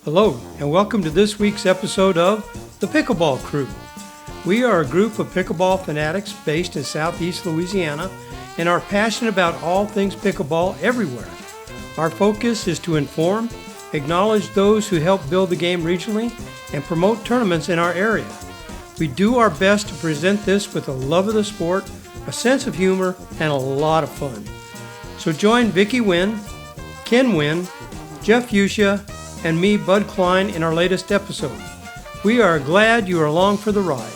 Hello, and welcome to this week's episode of The Pickleball Crew. We are a group of pickleball fanatics based in southeast Louisiana and are passionate about all things pickleball everywhere. Our focus is to inform, acknowledge those who help build the game regionally, and promote tournaments in our area. We do our best to present this with a love of the sport, a sense of humor, and a lot of fun. So join Vicki Wynn, Ken Wynn, Jeff Fuchsia, and me, Bud Klein, in our latest episode. We are glad you are along for the ride.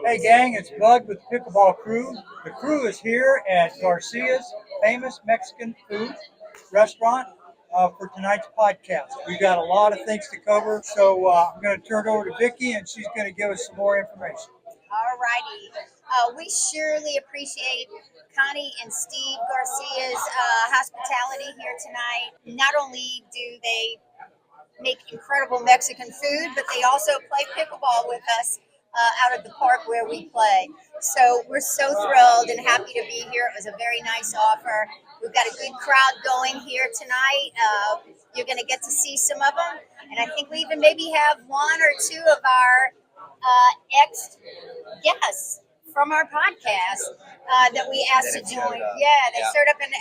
Hey gang, it's Bud with the Pickleball Crew. The crew is here at Garcia's famous Mexican food restaurant for tonight's podcast. We've got a lot of things to cover, so I'm going to turn it over to Vicki, and she's going to give us some more information. All righty. We surely appreciate Connie and Steve Garcia's hospitality here tonight. Not only do they make incredible Mexican food, but they also play pickleball with us out at the park where we play. So we're so thrilled and happy to be here. It was a very nice offer. We've got a good crowd going here tonight. You're going to get to see some of them. And I think we even maybe have one or two of our ex-guests from our podcast that we asked to join. They showed up and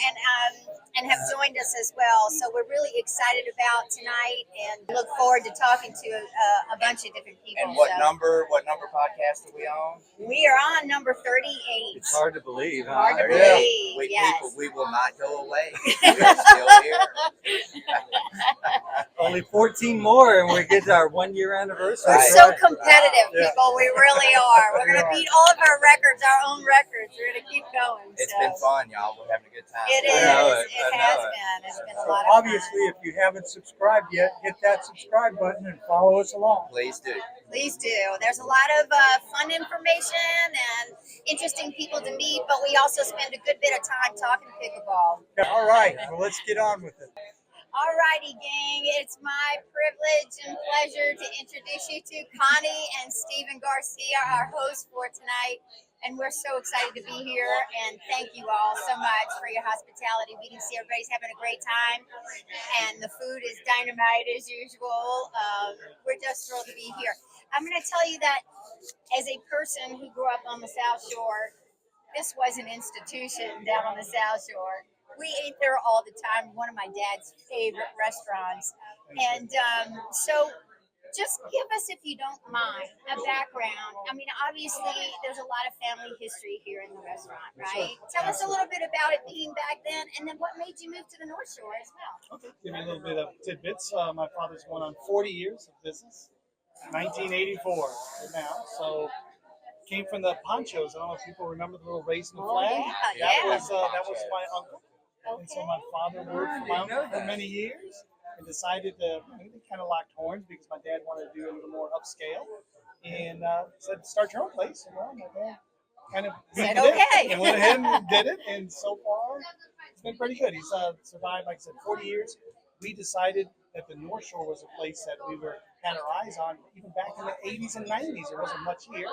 have joined us as well. So we're really excited about tonight and look forward to talking to a bunch of different people. And what number podcast are we on? We are on number 38. It's hard to believe, huh? Hard to believe, yes. People, we will not go away. We're still here. Only 14 more, and we get to our 1 year anniversary. We're so competitive, people. We really are. We're going to beat all of our records, our own records. We're going to keep going. It's been fun, y'all. We're having a good time. It is. It has been. It's been a lot of fun. Obviously, if you haven't subscribed yet, hit that subscribe button and follow us along. Please do. Please do. There's a lot of fun information and interesting people to meet, but we also spend a good bit of time talking pickleball. All right, well, let's get on with it. All righty, gang. It's my privilege and pleasure to introduce you to Connie and Steve Garcia, our hosts for tonight. And we're so excited to be here. And thank you all so much for your hospitality. We can see everybody's having a great time. And the food is dynamite as usual. We're just thrilled to be here. I'm going to tell you that as a person who grew up on the South Shore, this was an institution down on the South Shore. We ate there all the time, one of my dad's favorite restaurants. And so just give us, if you don't mind, a background. I mean, obviously, there's a lot of family history here in the restaurant, right? Tell us a little bit about it being back then, and then what made you move to the North Shore as well. Okay, give me a little bit of tidbits. My father's going on 40 years of business, 1984 now. So came from the ponchos. I don't know if people remember the little raising the flag. That was my uncle. Okay. And so my father worked for my uncle for many years and decided to, they kind of locked horns because my dad wanted to do a little more upscale and said, start your own place. And well, my dad kind of said, okay. And went ahead and did it. And so far, it's been pretty good. He's survived, like I said, 40 years. We decided that the North Shore was a place that we had our eyes on even back in the 80s and 90s. There wasn't much here,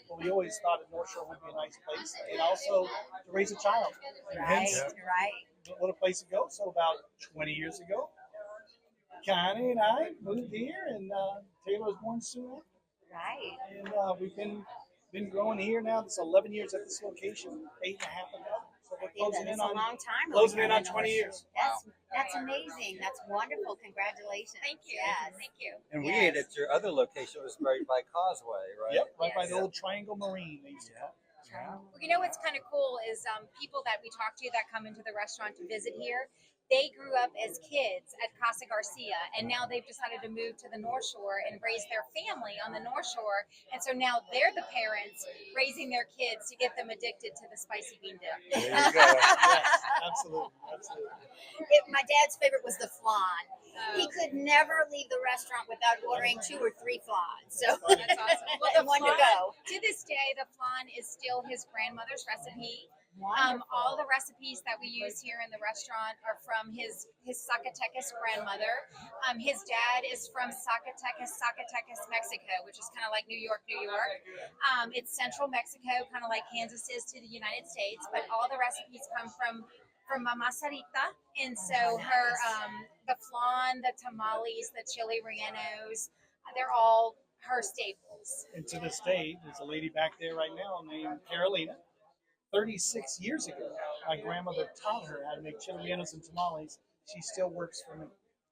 but we always thought the North Shore would be a nice place and also to raise a child. Right. What a place to go. So about 20 years ago, Connie and I moved here, and Taylor was born soon after. Right. And we've been growing here now. This 11 years at this location, 8.5 ago. So we're closing in on a long time. Closing in on 20 years. That's amazing. That's wonderful. Congratulations. Thank you. Yes. Thank you. And we ate at your other location. It was right by Causeway, right? Yep, right by the old Triangle Marine, they used to call it. Well, you know what's kind of cool is people that we talk to that come into the restaurant to visit here, they grew up as kids at Casa Garcia, and now they've decided to move to the North Shore and raise their family on the North Shore. And so now they're the parents raising their kids to get them addicted to the spicy bean dip. There you go. Yes, absolutely. My dad's favorite was the flan. He could never leave the restaurant without ordering 2 or 3 flans. So That's awesome. Well, and one to go. To this day, the flan is still his grandmother's recipe. Wonderful. All the recipes that we use here in the restaurant are from his Zacatecas grandmother. His dad is from Zacatecas, Mexico, which is kind of like New York. It's central Mexico, kind of like Kansas is to the United States, but all the recipes come from from Mama Sarita. And so her, the flan, the tamales, the chili rellenos, they're all her staples. And to this day, there's a lady back there right now named Carolina. 36 years ago, my grandmother taught her how to make chili rellenos and tamales. She still works for me.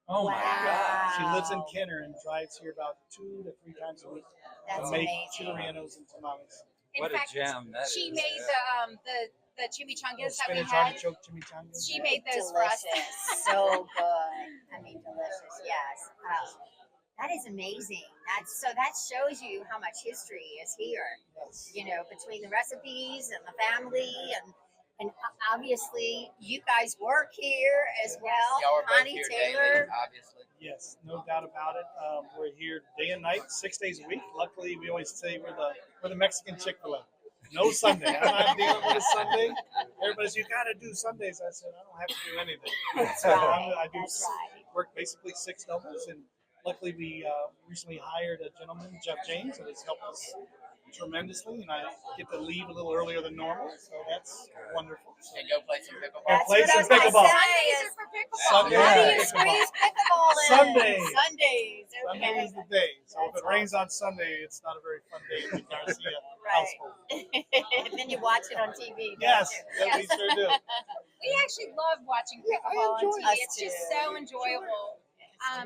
Oh my God. She lives in Kenner and drives here about 2 to 3 times a week That's to make amazing. chili rellenos and tamales. In What fact, a gem that she is. made the chimichangas that we Spinach had. artichoke chimichangas. She made those for us. Delicious. So good. I mean, delicious. Yes. That is amazing. That shows you how much history is here. Yes. You know, between the recipes and the family and obviously you guys work here as well. Y'all are both Connie, here Taylor. daily, obviously. Yes, no doubt about it. We're here day and night, 6 days a week. Luckily, we always say we're the Mexican Chick-fil-A. No Sunday. I'm not dealing with a Sunday. Everybody's, you got to do Sundays. I said, I don't have to do anything. That's So right. I do That's right. work basically 6 doubles, and luckily we recently hired a gentleman, Jeff James, that has helped us tremendously, and I get to leave a little earlier than normal, so that's wonderful. And go play some pickleball. That's play what I some was gonna pickleball. say Sundays is- are for pickleball. Sundays How do are you pickleball. squeeze pickleball in? Sundays. Sundays. Sunday Okay. is the day. So if That's it rains on Sunday, it's not a very fun day in the Garcia Right. household. And then you watch it on TV. don't Yes, you? yeah, we sure do. We actually love watching Yeah, I pickleball on enjoy TV. it. It's just Us so too. enjoyable.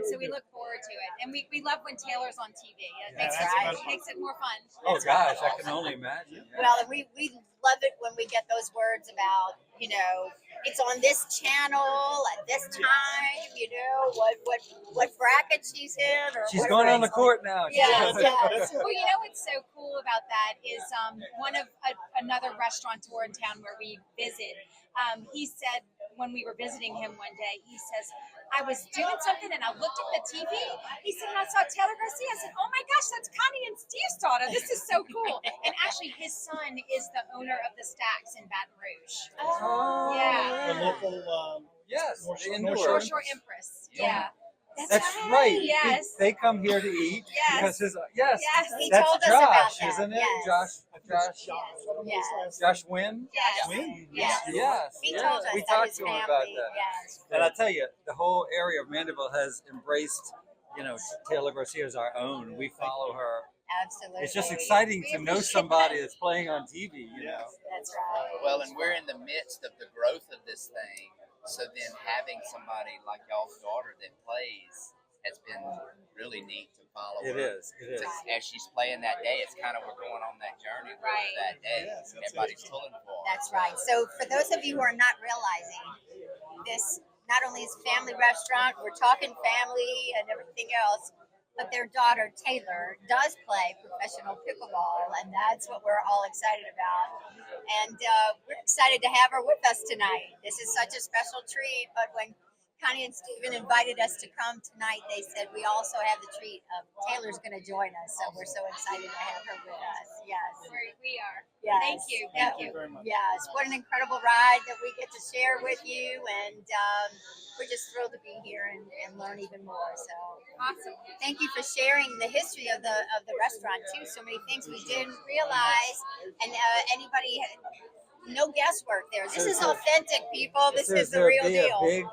So we look forward to it, and we love when Taylor's on TV. It Yeah, makes, that's it, right. makes it more fun. Oh gosh, I can only imagine. Yeah. Well, and we love it when we get those words about, you know, it's on this channel at this time, you know, what bracket she's in. Or She's what going on the race. court now. Yes, yes. Well, you know what's so cool about that is one of another restaurateur in town where we visit. He said when we were visiting him one day, he says, I was doing something and I looked at the TV. He said, and I saw Taylor Garcia. I said, oh my gosh, that's Connie and Steve's daughter. This is so cool. And actually, his son is the owner of the Stacks in Baton Rouge. Oh, Yeah. The local, Yes, North the Shore- indoor. North North Shore Empress. Yeah. That's right. Yes. They come here to eat Yes. because yes, Yes. He that's told us Josh, about that. isn't it? Yes. Josh, Yes. Josh Wynn. Yes. Win. Yes. Yes. He yes. told us We that talked his to him family, about that. yes. And I tell you, the whole area of Mandeville has embraced, Taylor Garcia as our own. We follow her. Absolutely. It's just exciting We to know appreciate somebody that's playing on TV. Yes. That's right. Well, and we're in the midst of the growth of this thing. So then having somebody like y'all's daughter that plays has been really neat to follow. It her. is. It is. As she's playing that day, it's kind of we're going on that journey with her Right. that day. Yes, that's Everybody's it. pulling for her. That's right. So for those of you who are not realizing, this not only is a family restaurant, we're talking family and everything else, but their daughter Taylor does play professional pickleball, and that's what we're all excited about. And we're excited to have her with us tonight. This is such a special treat. But when Connie and Steven invited us to come tonight, they said we also have the treat of Taylor's going to join us. So we're so excited to have her with us. Yes. We are. Yes. Thank you. Thank Thank you you. very much. Yes, what an incredible ride that we get to share with you, and we're just thrilled to be here and learn even more. So, Awesome. thank you for sharing the history of the restaurant too. So many things we didn't realize, and anybody, no guesswork there. This is authentic, people. This is the there real be a deal. big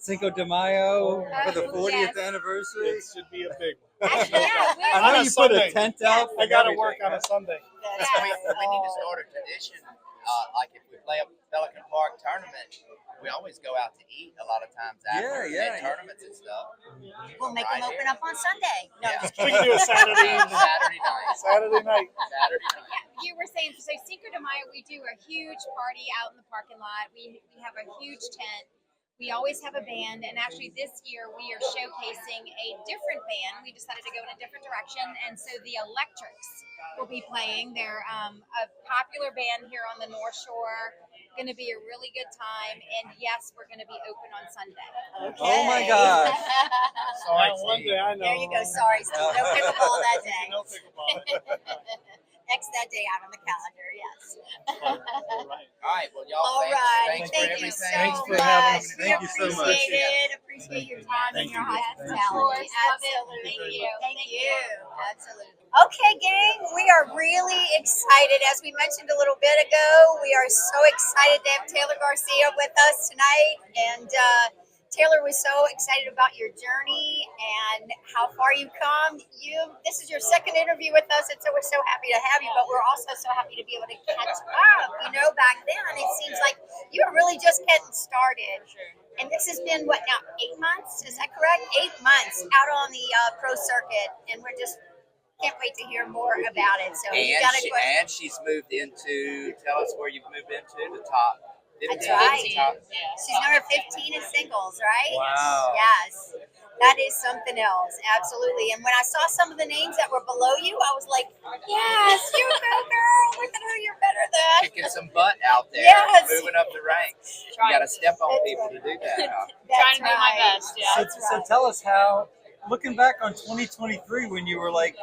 Cinco de Mayo for the 40th Yes. anniversary? It should be a big one. Actually, yeah, I On know a you put a Sunday. tent out. I got to work on a Sunday. That's We right. need to start a tradition. Like if we play a Pelican Park tournament, we always go out to eat a lot of times after Yeah. tournaments and stuff. We'll make them Right open here. up on Sunday. No, Yeah. just We kidding. can do a Saturday evening. Saturday night. Saturday night. Saturday night. you were saying, so Cinco de Mayo, we do a huge party out in the parking lot. We have a huge tent. We always have a band, and actually this year we are showcasing a different band. We decided to go in a different direction, and so the Electrics will be playing. They're a popular band here on the North Shore. Going to be a really good time, and yes, we're going to be open on Sunday. Okay. Oh my gosh. So one day I know. There you go. Sorry, Steve. No pickleball that day. No pickleball. X that day out on the calendar. Yes. All right. All right. Well, y'all. All Thanks, right. thanks for Thank you everything. so Thanks for much. having us. We Thank you so much. appreciate it. Appreciate your time and Thank your you. hospitality. Love it. Absolutely. Thank you. Absolutely. Okay, gang, we are really excited. As we mentioned a little bit ago, we are so excited to have Taylor Garicia with us tonight. And Taylor was so excited about your journey and how far you've come. This is your second interview with us, and so we're so happy to have you. But we're also so happy to be able to catch up. Back then it seems like you were really just getting started. And this has been what now, 8 months? Is that correct? 8 months out on the pro circuit, and we're just can't wait to hear more about it. So you got a question? And she's moved into. Tell us where you've moved into the top 15. That's right. Top, She's number 15 in singles, right? Wow. Yes. That is something else. Absolutely. And when I saw some of the names that were below you, I was like, yes, you go, girl. Look at who you're better than. kicking some butt out there. Yes. Moving up the ranks. You got to step on people to do that. Huh? Trying to do my best, yeah. So tell us how, looking back on 2023, when you were like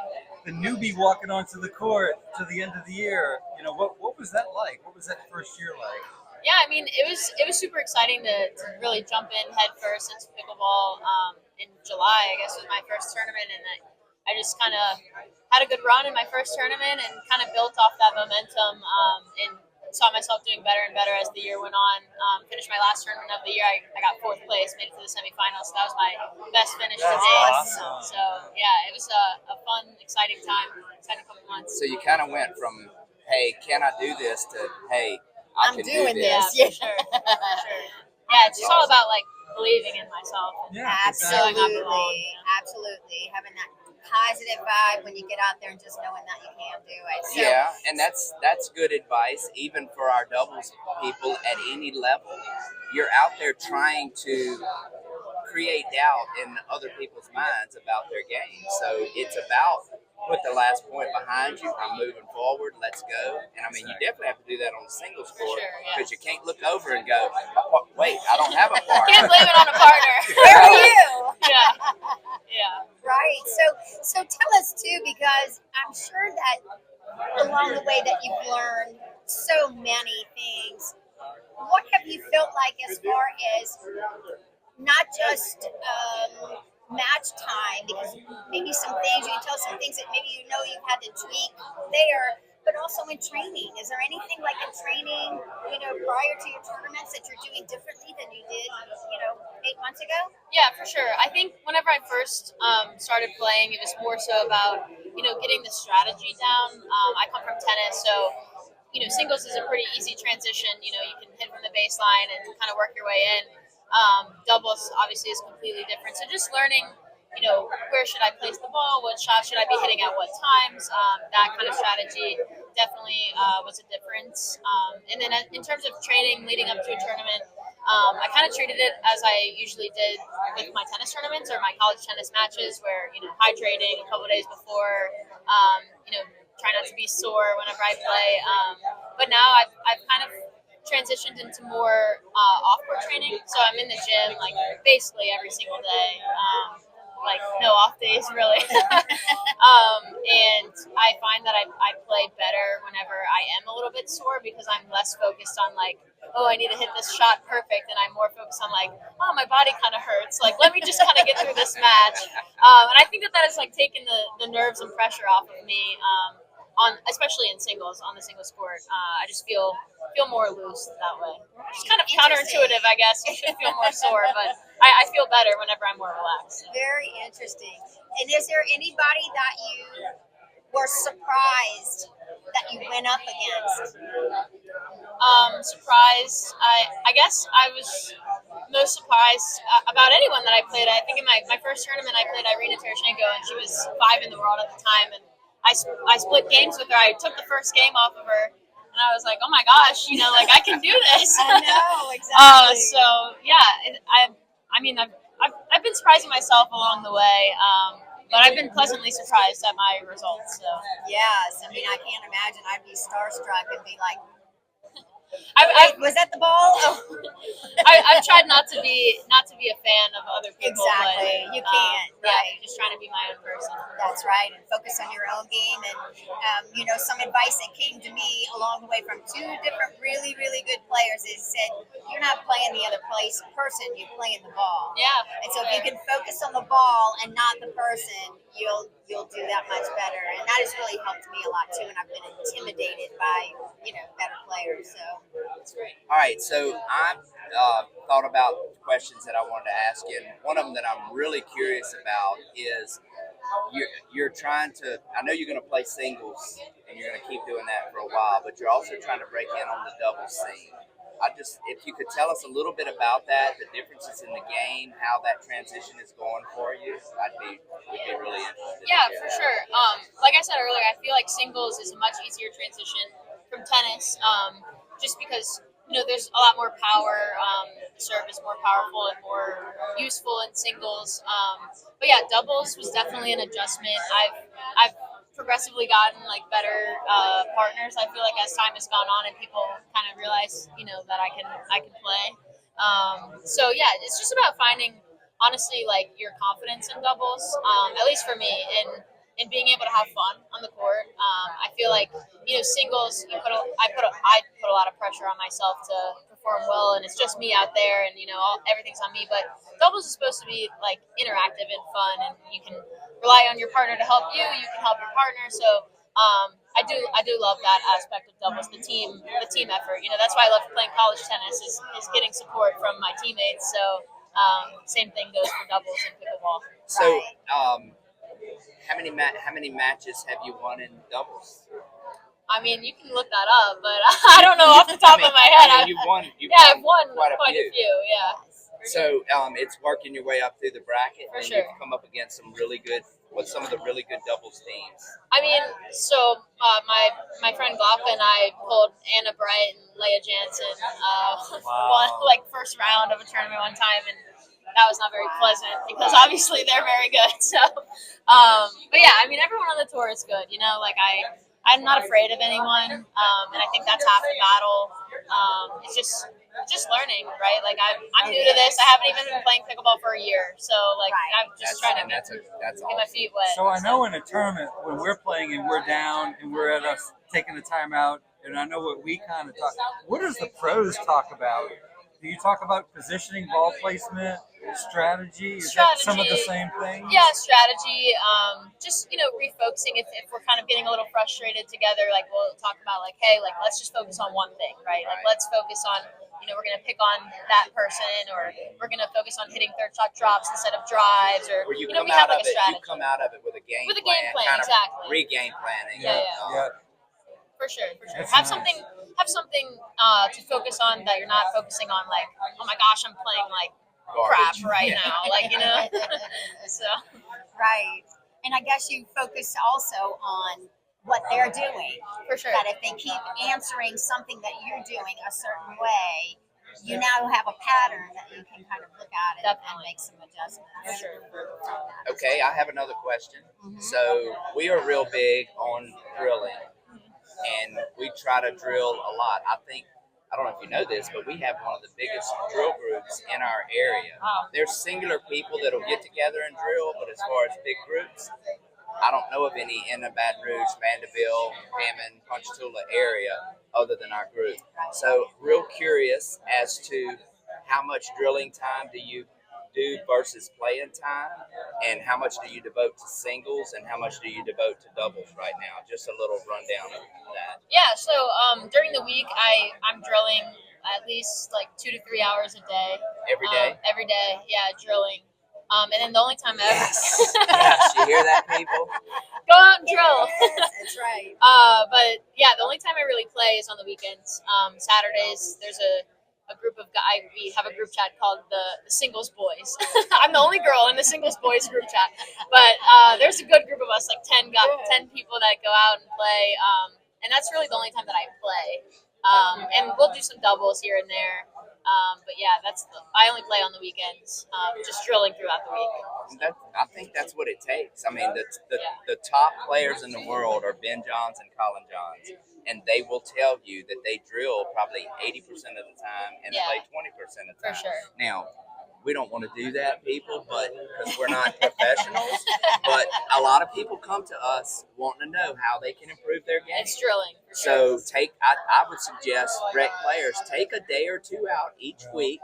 the newbie walking onto the court to the end of the year, what was that like? What was that first year like? Yeah, I mean, it was super exciting to really jump in head first into pickleball. In July, I guess, was my first tournament, and I just kind of had a good run in my first tournament and kind of built off that momentum and saw myself doing better and better as the year went on. Finished my last tournament of the year. I got 4th place, made it to the semifinals. So that was my best finish to date. awesome. So yeah, it was a fun, exciting time, exciting couple months. So you kind of went from, hey, can I do this, to, hey, I I'm can doing do this. Yeah, for sure. Yeah, it's just all about like believing in myself. Yeah, Absolutely. Exactly. Absolutely. Having that positive vibe when you get out there and just knowing that you can do it. So, Yeah, and that's good advice, even for our doubles people at any level. You're out there trying to create doubt in other people's minds about their game. So it's about put the last point behind you. I'm moving forward. Let's go. And I mean, you definitely have to do that on the singles court because you can't look over and go, wait, I don't have a partner. Can't blame it on a partner. where are you? Yeah. Right. So tell us too, because I'm sure that along the way that you've learned so many things. What have you felt like as far as not just match time, because maybe some things you can tell some things that maybe you've had to tweak there, but also in training. Is there anything like in training, prior to your tournaments that you're doing differently than you did, 8 months ago? Yeah, for sure. I think whenever I first started playing, it was more so about, getting the strategy down. I come from tennis, so, singles is a pretty easy transition. You can hit from the baseline and kind of work your way in. Doubles obviously is completely different. So just learning, where should I place the ball? What shot should I be hitting at what times? That kind of strategy definitely was a difference. And then in terms of training leading up to a tournament, I kind of treated it as I usually did with my tennis tournaments or my college tennis matches, where hydrating a couple of days before, try not to be sore whenever I play. But now I've kind of transitioned into more off-court training, so I'm in the gym like basically every single day. Like no off days really. And I find that I play better whenever I am a little bit sore, because I'm less focused on like, oh, I need to hit this shot perfect, and I'm more focused on like, oh, my body kind of hurts, like let me just kind of get through this match. And I think that has like taken the nerves and pressure off of me, especially in singles, on the singles court. I just feel more loose that way. It's kind of counterintuitive, I guess. You should feel more sore, but I feel better whenever I'm more relaxed. Very interesting. And is there anybody that you were surprised that you went up against? Surprised. I guess I was most surprised about anyone that I played. I think in my first tournament I played Irina Tereshchenko, and she was 5 in the world at the time, and I split games with her. I took the first game off of her, and I was like, oh my gosh, like I can do this. I know, exactly. So yeah, I mean I've been surprising myself along the way, but I've been pleasantly surprised at my results. So yes, I mean I can't imagine. I'd be starstruck and be like, Was that the ball? Oh. I've tried not to be a fan of other people. Exactly. But, You can't. Right. Yeah, just trying to be my own person. That's right, and focus on your own game. And some advice that came to me along the way from two different really, really good players is said, you're not playing the other person, you're playing the ball. Yeah. And so if you can focus on the ball and not the person, you'll do that much better. And that has really helped me a lot too. And I've been intimidated by better players. So That's great. All right, so I've thought about questions that I wanted to ask you, and one of them that I'm really curious about is you're trying to. I know you're going to play singles, and you're going to keep doing that for a while, but you're also trying to break in on the doubles scene. If you could tell us a little bit about that, the differences in the game, how that transition is going for you, we'd be really interested. Yeah, for sure. Like I said earlier, I feel like singles is a much easier transition from tennis, just because there's a lot more power. The serve is more powerful and more useful in singles. But yeah, doubles was definitely an adjustment. I've progressively gotten better partners. I feel like as time has gone on and people kind of realize that I can play. So yeah, it's just about finding honestly your confidence in doubles. At least for me, and being able to have fun on the court. I feel like singles I put a lot of pressure on myself to perform well, and it's just me out there, and everything's on me. But doubles is supposed to be interactive and fun, and you can rely on your partner to help you. You can help your partner. So I do love that aspect of doubles, the team effort. That's why I love playing college tennis is getting support from my teammates. So same thing goes for doubles and pickleball. So, how many matches have you won in doubles? I mean, you can look that up, but I don't know off the top of my head. You've won quite a few. Yeah. So it's working your way up through the bracket, For and sure. you've come up against some of the really good doubles teams. I mean, so my friend Glocka and I pulled Anna Bright and Leah Jansen won first round of a tournament one time, and that was not very pleasant because obviously they're very good. So, but yeah, I mean, everyone on the tour is good. I'm not afraid of anyone, and I think that's half the battle. It's just learning, right? I'm new to this. I haven't even been playing pickleball for a year, so I'm just trying to that's get my feet wet. So I know in a tournament when we're playing and we're down and we're at us taking a timeout, and I know what we kind of talk. What does the pros talk about? Do you talk about positioning, ball placement, strategy? Is that some of the same things? Yeah, strategy. Just refocusing. If we're kind of getting a little frustrated together, we'll talk about hey, let's just focus on one thing, right? Let's focus on we're gonna pick on that person, or we're gonna focus on hitting third shot drops instead of drives, or Where we have a strategy. You come out of it with a game With a plan, game plan, kind exactly. of re-game planning. Yeah. For sure. That's Have nice. something to focus on that you're not focusing on oh my gosh, I'm playing crap right now. So right. And I guess you focus also on what they're doing. for sure. That if they keep answering something that you're doing a certain way, you now have a pattern that you can kind of look at it and make some adjustments. For sure. Okay, I have another question. Mhm. So we are real big on drilling, and we try to drill a lot. I don't know if you know this, but we have one of the biggest drill groups in our area. Wow. There's singular people that'll get together and drill, but as far as big groups, I don't know of any in the Baton Rouge, Mandeville, Hammond, Ponchatoula area other than our group. So real curious as to how much drilling time do you do versus playing time, and how much do you devote to singles, and how much do you devote to doubles right now? Just a little rundown of that. Yeah, so during the week I'm drilling at least 2 to 3 hours a day. Every day? Every day, yeah, drilling. And then the only time I ever Yes, you hear that, people? go out and drill. That's right. But yeah, the only time I really play is on the weekends. Saturdays, there's a group of guys. We have a group chat called the Singles Boys. I'm the only girl in the Singles Boys group chat, but there's a good group of us, 10 people that go out and play. And that's really the only time that I play. And we'll do some doubles here and there. But yeah, I only play on the weekends, just drilling throughout the week. I think that's what it takes. I mean, the top players in the world are Ben Johns and Colin Johns, and they will tell you that they drill probably 80% of the time and play 20% of the time. For sure. Now, we don't want to do that, people, but because we're not professionals. But a lot of people come to us wanting to know how they can improve their game. It's drilling. So I would suggest rec players take a day or two out each week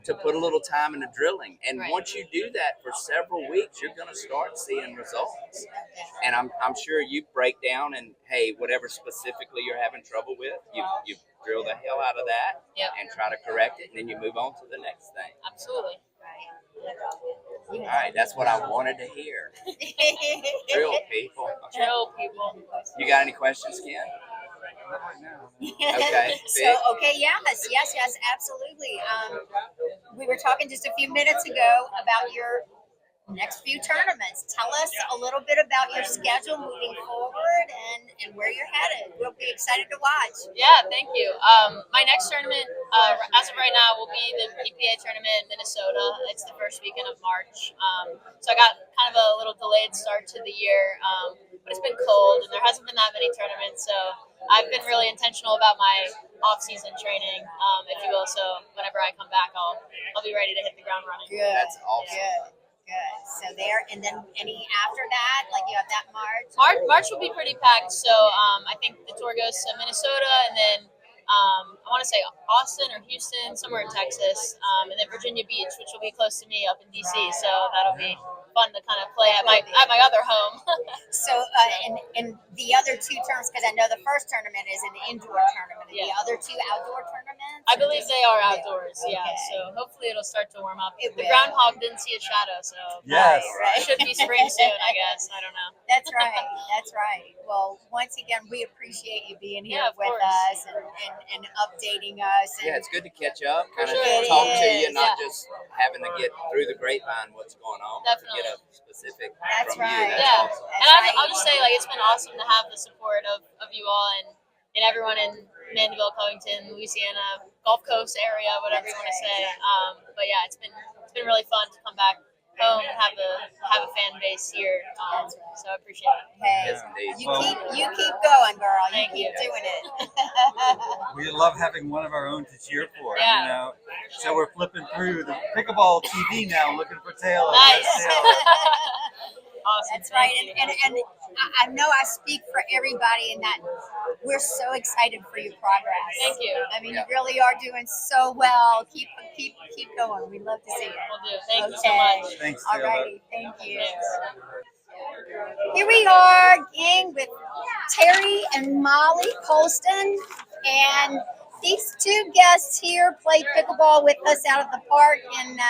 to put a little time into drilling. And once you do that for several weeks, you're going to start seeing results. And I'm sure you break down and, hey, whatever specifically you're having trouble with, you drill the hell out of that and try to correct it, and then you move on to the next thing. Absolutely. All right, that's what I wanted to hear. Drill people. Drill people. You got any questions, Ken? Okay. Yes, absolutely. We were talking just a few minutes ago about your next few tournaments. Tell us a little bit about your schedule moving forward and where you're headed. We'll be excited to watch. Yeah, thank you. My next tournament, as of right now, will be the PPA tournament in Minnesota. It's the first weekend of March. So I got kind of a little delayed start to the year, but it's been cold and there hasn't been that many tournaments. So I've been really intentional about my off-season training, if you will. So whenever I come back, I'll be ready to hit the ground running. Good. That's awesome. Good. So there, and then any after that, like you have that March? March will be pretty packed. So I think the tour goes to Minnesota, and then I want to say Austin or Houston, somewhere in Texas, and then Virginia Beach, which will be close to me up in DC. So that'll be fun to kind of play at my other home. So and the other two tournaments, because I know the first tournament is an indoor tournament, and the other two outdoor tournaments? I believe they are outdoors, Okay. So hopefully it'll start to warm up. It The will. groundhog didn't see a shadow, so Yes. it should be spring soon, I guess. I don't know. That's right. That's right. Well, once again, we appreciate you being here Yeah, of with course. us and updating us. And Yeah, it's good to catch up, kind of sure. talk It to you, is, not just having to get through the grapevine what's going on. Definitely. Get a specific That's from right. you. That's Yeah. awesome. That's And right. I'll just say, like, it's been awesome to have the support of you all and everyone in Mandeville, Covington, Louisiana, Gulf Coast area, whatever you want to say. But yeah, it's been really fun to come back home and have a fan base here. So I appreciate it. Hey, Yes, indeed. you keep going, girl. Thank you keep you. doing it. We love having one of our own to cheer for. Yeah. You know? So we're flipping through the pickleball TV now, looking for Taylor. Nice. Yes, Taylor. Awesome. That's right. Thank And you. I know I speak for everybody in that we're so excited for your progress. Thank you. I mean, you really are doing so well. Keep going. We love to see it. Will do. Thank you so much. Thanks, All Taylor. righty. Thank you. Thanks. Here we are, gang, with Terry and Mollie Polston. And these two guests here played pickleball with us out at the park. And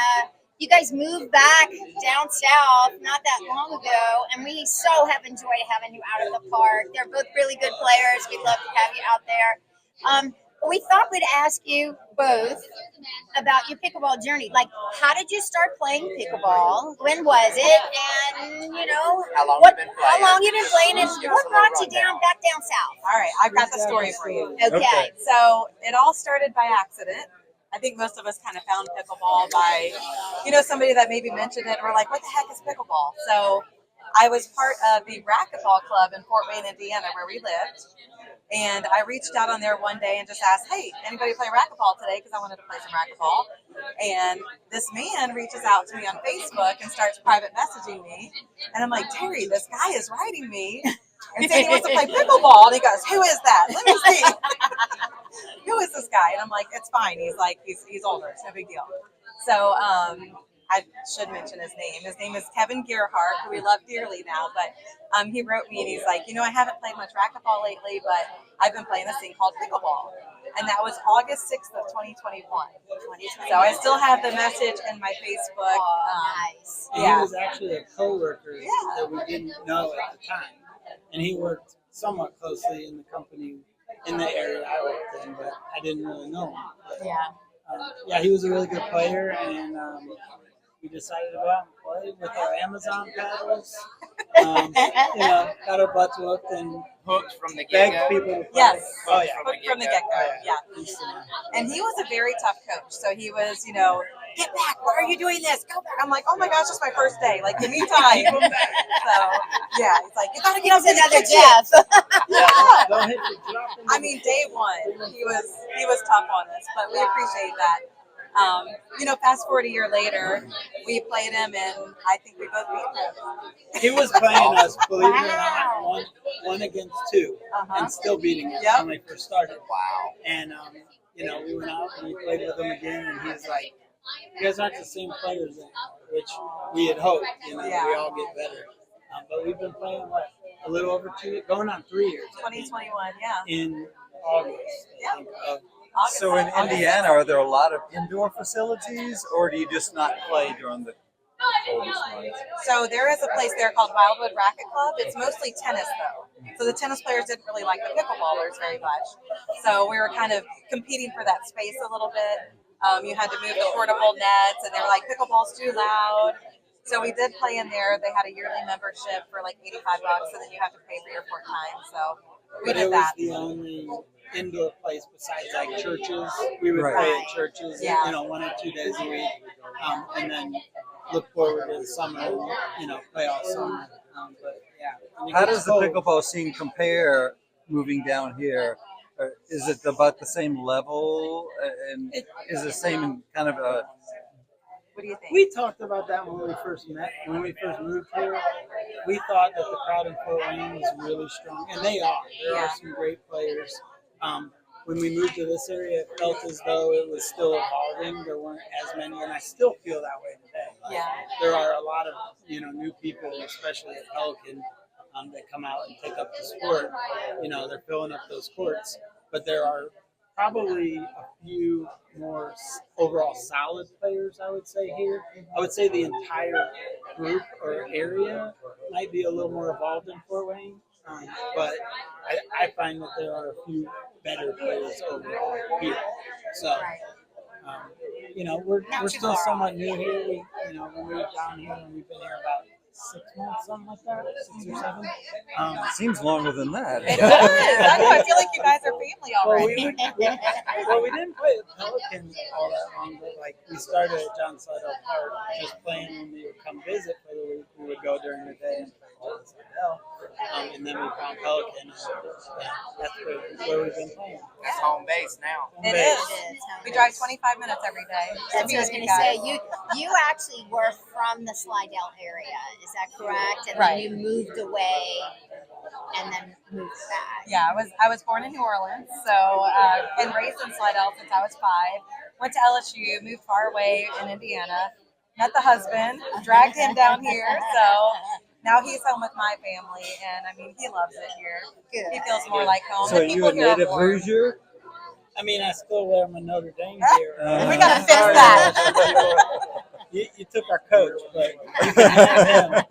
you guys moved back down south not that long ago. And we so have enjoyed having you out at the park. They're both really good players. We'd love to have you out there. We thought we'd ask you both about your pickleball journey. Like, how did you start playing pickleball? When was it? And, How long you been playing? How long you been playing? And Give us what a brought little you rundown. back down south? All right, I've got the story for you. Okay. So it all started by accident. I think most of us kind of found pickleball by, somebody that maybe mentioned it and we're like, what the heck is pickleball? So I was part of the racquetball club in Fort Wayne, Indiana, where we lived. And I reached out on there one day and just asked, hey, anybody play racquetball today? Because I wanted to play some racquetball. And this man reaches out to me on Facebook and starts private messaging me. And I'm like, Terry, this guy is writing me and saying he wants to play pickleball. And he goes, who is that? Let me see. Who is this guy? And I'm like, it's fine. He's like, he's older. It's no big deal. So I should mention his name. His name is Kevin Gerhardt, who we love dearly now. But he wrote me and he's like, I haven't played much racquetball lately, but I've been playing this thing called pickleball. And that was August 6th of 2021. So I still have the message in my Facebook. Nice. And Yeah. he was actually a coworker that we didn't know at the time. And he worked somewhat closely in the company in the area I worked in, but I didn't really know him. But, he was a really good player, and we decided to go out and play with our Amazon paddles. Got our butts whooped and Hooked from the begged get-go. people to play. Yes. Oh, yeah. From the get-go, yeah. And he was a very tough coach. So he was, get back. Why are you doing this? Go back. I'm like, oh my gosh, it's my first day. Like, give me time. So, yeah, he's like, you got to get up to Another the kitchen. Jeff. Yeah. Don't hit the drop in the- I mean, day one, he was tough on us, but we appreciate that. Fast forward a year later, we played him, and I think we both beat him. He was playing us, believe it or not, one against two, and still beating us when we first started. Wow. And we went out and we played with him again, and he was like, "You guys aren't the same players anymore," which we had hoped. We all get better. But we've been playing a little over 2, going on 3 years. 2021, yeah. In August. Yeah. I think, of So in Indiana, are there a lot of indoor facilities, or do you just not play during the coldest months? So there is a place there called Wildwood Racket Club. It's mostly tennis, though. So the tennis players didn't really like the pickleballers very much. So we were kind of competing for that space a little bit. You had to move the portable nets, and they were like, pickleball's too loud. So we did play in there. They had a yearly membership for like $85, and then you have to pay for your court time. So we did that. It was the only indoor place besides like churches. We would play at churches, 1 or 2 days a week, and then look forward to the summer, play all summer. But yeah. How does the pickleball scene compare moving down here? Is it about the same level, and is it the same in kind of a? What do you think? We talked about that when we first met. When we first moved here, we thought that the crowd in Fort Wayne was really strong, and they are. There are some great players. When we moved to this area, it felt as though it was still evolving. There weren't as many, and I still feel that way today. There are a lot of new people, especially at Pelican, that come out and pick up the sport. They're filling up those courts, but there are probably a few more overall solid players, I would say, here. I would say the entire group or area might be a little more evolved in Fort Wayne, but I find that there are a few better players overall here. So, we're still somewhat new here. We moved down here and we've been here about 6 months, something like that, 6 or 7. It seems longer than that. It does. I feel like you guys are family already. We didn't play at Pelican all that long, but we started at John Slidell Park, just playing when we would come visit for the week. We would go during the day and play John Slidell, and then we found Pelican. That's where we've been playing. That's home base now. It is. We drive 25 minutes every day. That's what I was going to say. You actually were from the Slidell area, is that correct? And then you moved away and then moved back. Yeah, I was born in New Orleans, so and raised in Slidell since I was 5. Went to LSU, moved far away in Indiana, met the husband, dragged him down here, so now he's home with my family, and I mean, he loves it here. Good. He feels more like home. So you a native Hoosier? I mean, I still wear my Notre Dame gear. We gotta fix that. You took our coach, but you can have him.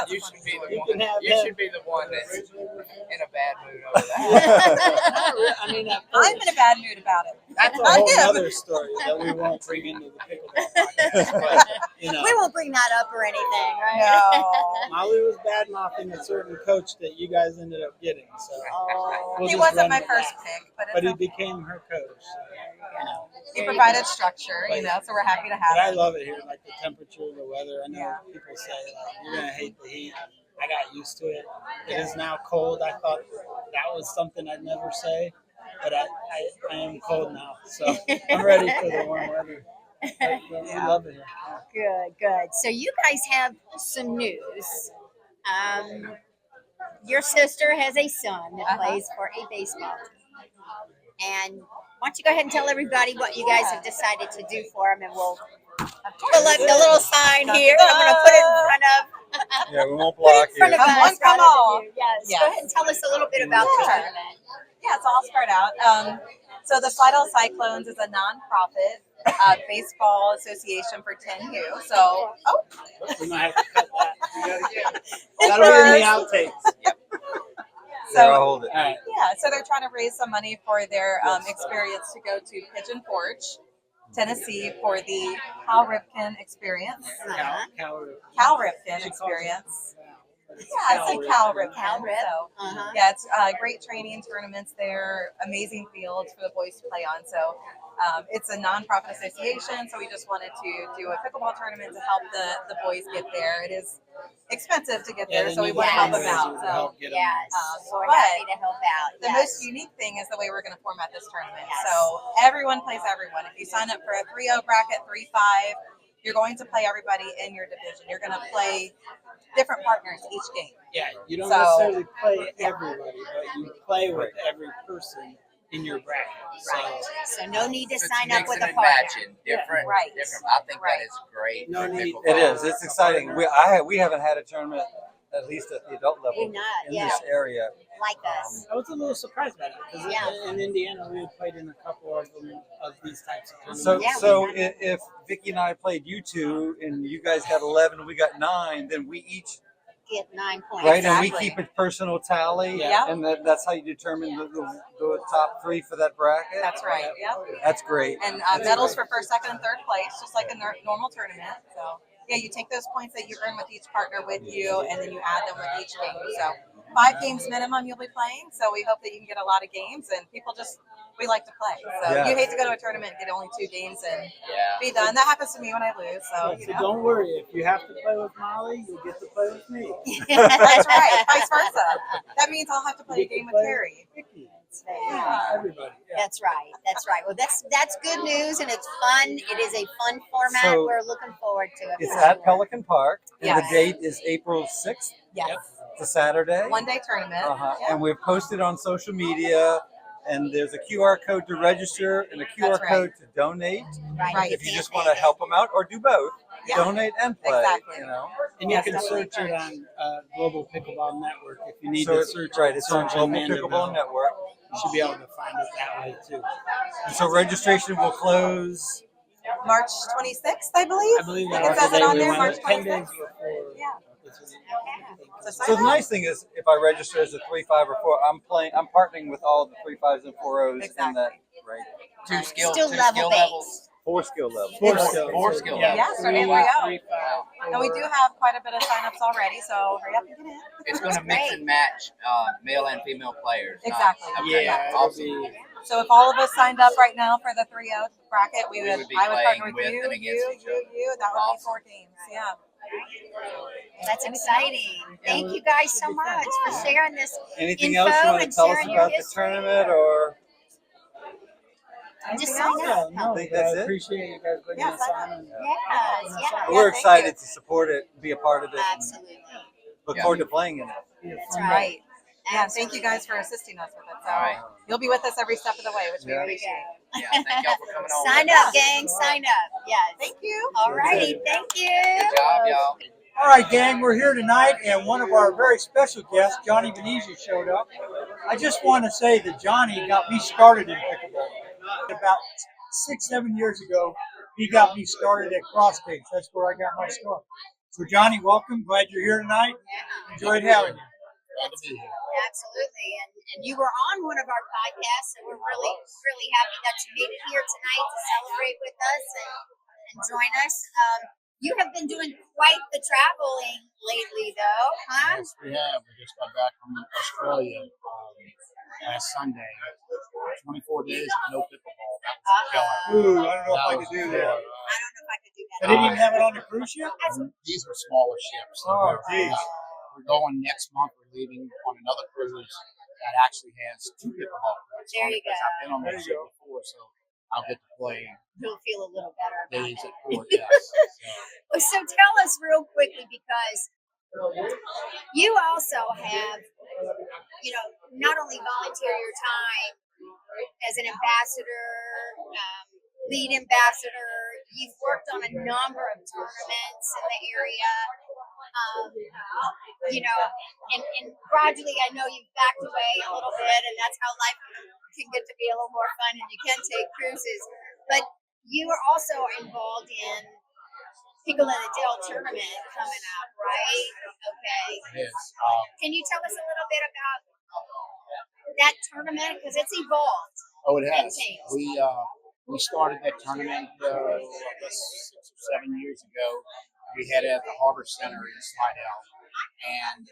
You should be the You one. can have You him. should be the one that's in a bad mood over that. I mean, I'm in a bad mood about it. that's a whole other story that we won't bring into the pickleball podcast. But, We won't bring that up or anything, right? No. Molly was bad mouthing a certain coach that you guys ended up getting. So we'll He just wasn't run my with first that. pick, but But he it's okay. became her coach. He provided structure, so we're happy to have But I him. love it here, like the temperature, the weather. I know people say you're gonna hate the heat. I got used to it. It is now cold. I thought that was something I'd never say, but I am cold now, so I'm ready for the warm weather. But we love it here. Good. So you guys have some news. Your sister has a son that plays for a baseball team. And why don't you go ahead and tell everybody what you guys have decided to do for him, and we'll pull up the little sign here. I'm going to put it in front of. Yeah, we won't Put it block in front you. of Come us on, come rather than on. you. Yes. Yes. Go ahead and tell us a little bit about the tournament. Yeah, so I'll start out. So the Slidell Cyclones is a nonprofit baseball association for 10U. So, We might have to cut that. That'll be in the outtakes. There, I'll hold it. All right. yeah, so they're trying to raise some money for their experience to go to Pigeon Forge, Tennessee for the Cal Ripken experience. Cal Ripken experience. Yeah, I said Cal Ripken. Cal Rip. So, yeah, it's great training tournaments there, amazing fields for the boys to play on. So It's a nonprofit association, so we just wanted to do a pickleball tournament to help the boys get there. It is expensive to get there, so we want to help them out. So Yes, we're but happy to help out. the most unique thing is the way we're going to format this tournament. So everyone plays everyone. If you sign up for a 3-0 bracket, 3-5, you're going to play everybody in your division. You're going to play different partners each game. Yeah, you don't necessarily play everybody, but you play with every person in your bracket. Right. So no need to It's sign up with a mixing and partner. matching, different. Right. Different. I think Right. that is great. No for need- pickleball. It is. It's exciting. We haven't had a tournament, at least at the adult level, You're not, in yeah. this area. Like us. I was a little surprised by that because Yeah. in Indiana we had played in a couple of them of these types of tournaments. So, Yeah, so if Vicki and I played you two, and you guys got 11, and we got 9, then we each Get 9 points. right, and we Exactly. keep a personal tally, Yeah. and that's how you determine the top 3 for that bracket. That's right. Yep. That's great. And medals for first, second, and third place, just like a normal tournament. So yeah, you take those points that you earn with each partner with you, and then you add them with each game. So 5 games minimum you'll be playing. So we hope that you can get a lot of games, and people we like to play. So Yeah. you hate to go to a tournament and get only 2 games and Yeah. be done. That happens to me when I lose. So So don't worry, if you have to play with Mollie, you'll get to play with me. that's right. Vice versa. That means I'll have to play a You game can with play Terry. Vicky. Yeah. Everybody. Yeah. That's right. That's right. Well, that's good news, and it's fun. It is a fun format. So, We're looking forward to it. It's for at sure. Pelican Park, and Yes. the date is April 6th. Yes. It's a Saturday. 1-day tournament. Uh-huh. And we've posted on social media, and there's a QR code to register and a QR That's right. code to donate. Right. If you just want to help them out, or do both, Yeah. donate and play. Exactly. You know, And you Yes, can definitely. search it on Global Pickleball Network if you need so to it's, search. right, it's on search Global Mandeville. Pickleball Network. You should be able to find it that way too. And so registration will close. March 26th, I believe. I believe I that think it was says the it day on we there, went, March 10 days 26th. before. Yeah. So sign So the up. nice thing is, if I register as a 3-5 or 4, I'm partnering with all the 3-5s and 4-0s in that, Exactly. right? Two skill, Still two level skill based. levels. 4 skill levels. Four skill Yeah, levels. Yeah, starting at 3-0. And we do have quite a bit of signups already, so hurry up and get in. It's going to mix and match male and female players. Exactly. Okay. Yeah, Awesome. So if all of us signed up right now for the 3-0 bracket, We would be I would playing partner with with you, and against each other. That would be Awesome. 4 games. Yeah. That's exciting. Thank you guys so much for sharing this Anything info else you want to and tell us sharing your about the history. tournament, or? Just Anything sign else? up. No, I think that's I it. appreciate you guys bringing Yeah, us sign on. up. And, Yes, yeah. We're thank excited you. to support it, be a part of it, and Absolutely. look Yeah. forward to playing in it. That's fun right. Right. Yeah, thank you guys for assisting us with it. So All right. you'll be with us every step of the way, which we Yeah. appreciate. Yeah, thank y'all for coming on. Sign up, gang. Sign up. Yes. Thank you. All righty. Thank you. Good job, y'all. All right, gang, we're here tonight, and one of our very special guests, Johnny Venezia, showed up. I just want to say that Johnny got me started in pickleball. About 6-7 years ago, he got me started at CrossBase. That's where I got my start. So, Johnny, welcome. Glad you're here tonight. Enjoyed having you. Absolutely. And you were on one of our podcasts, so we're really, really happy that you made it here tonight to celebrate with us and join us. You have been doing quite the traveling lately, though, huh? Yes, we have. We just got back from Australia last Sunday. 24 days of no pickleball. That was killer. Ooh, I don't know if I could do that. I don't know if I could do that. I didn't even have it on the cruise ship? These were smaller ships. Oh, geez. We're going next month. We're leaving on another cruise that actually has 2 pickleball courts There on you it, because go. I've been on There the you ship go. before, so I'll get to play You'll feel a little better about days it. at port. Yes. So, So tell us real quickly, because you also have, not only volunteer your time as an ambassador, lead ambassador, you've worked on a number of tournaments in the area. And gradually I know you've backed away a little bit, and that's how life can get to be a little more fun, and you can take cruises. But you are also involved in Pickle and a Dale tournament coming up, right? Okay. yes. Can you tell us a little bit about that tournament? Because it's evolved. Oh, it has. Changed. We started that tournament, I guess 6 or 7 years ago. We had it at the Harbor Center in Slidell, and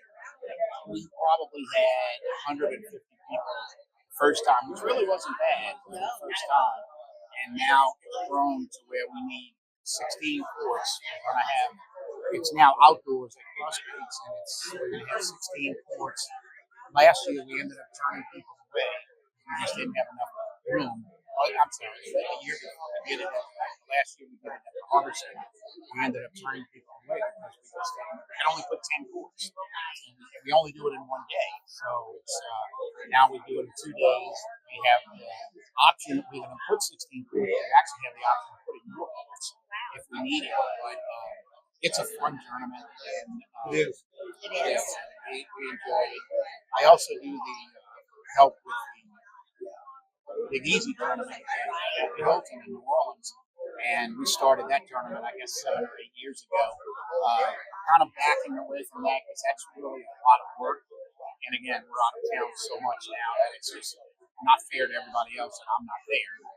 we probably had 150 people the first time, which really wasn't bad for the first time. and now it's grown to where we need 16 courts. We're going to have, it's now outdoors at CrossFit, and we're going to have 16 courts. Last year we ended up turning people away. We just didn't have enough room. Oh, I'm sorry, a year before we did it. Last year we did it at the Harbor Center. We ended up turning people away because we just can only put 10 courts. And we only do it in one day. So it's now we do it in 2 days. We have the option that we're going to put 16 courts. We actually have the option of putting more courts if we need it. But it's a fun tournament. And, It is. We enjoy it. I also do the help with the Big Easy tournament at Hilton in New Orleans, and we started that tournament, I guess, 7 or 8 years ago. I'm kind of backing away from that because that's really a lot of work. And again, we're out of town so much now that it's just not fair to everybody else, and I'm not there. And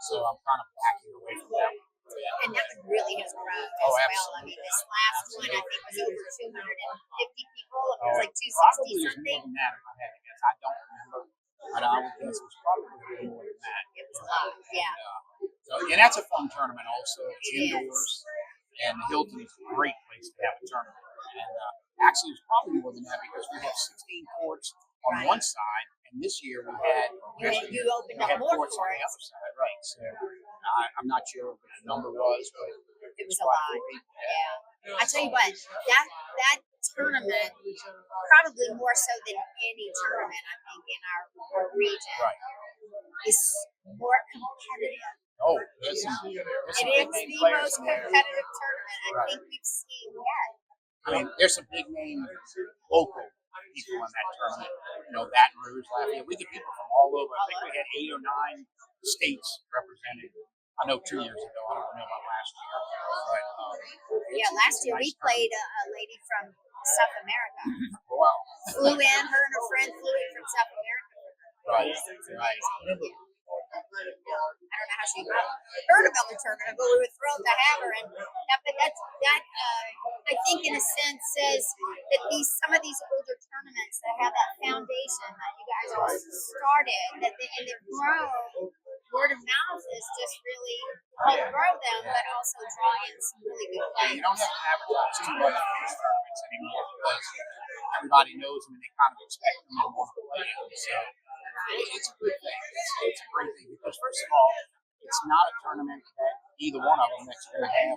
so I'm kind of backing away from that one. And that one really has grown as well. I mean, this last one I think was over 250 people. It was like 260 probably something. More than that, if I had to guess. I don't remember, but I would guess it was probably a little more than that. It was a lot, yeah. And that's a fun tournament also. It's indoors, and Hilton is a great place to have a tournament. And actually, it was probably more than that because we have 16 courts on one side, and this year we had you opened up more courts on the other side, right? So I'm not sure what the number was, but it was a lot. Yeah. I tell you what, that tournament, probably more so than any tournament, I think, in our region, is more competitive. Oh, there's some It big is name the players most in there. competitive tournament I think we've seen yet. I mean, there's some big name local people in that tournament. You know, Baton Rouge, Lafayette. We get people from all over. I think we had 8 or 9 states represented. I know 2 years ago. I don't know about last year. But, last year we played a lady from South America. Wow. Flew in, her and her friend flew in from South America. Right. I don't know how she heard about the tournament, but we were thrilled to have her. And that I think, in a sense, says that some of these older tournaments that have that foundation that you guys all started, and they've grown. Word of mouth is just really help grow them, but also draw in some really good players. You don't have to advertise too much for these tournaments anymore because everybody knows them and they kind of expect them and want to play them. So it's a good thing. It's a great thing because, first of all, it's not a tournament that either one of them that you're going to have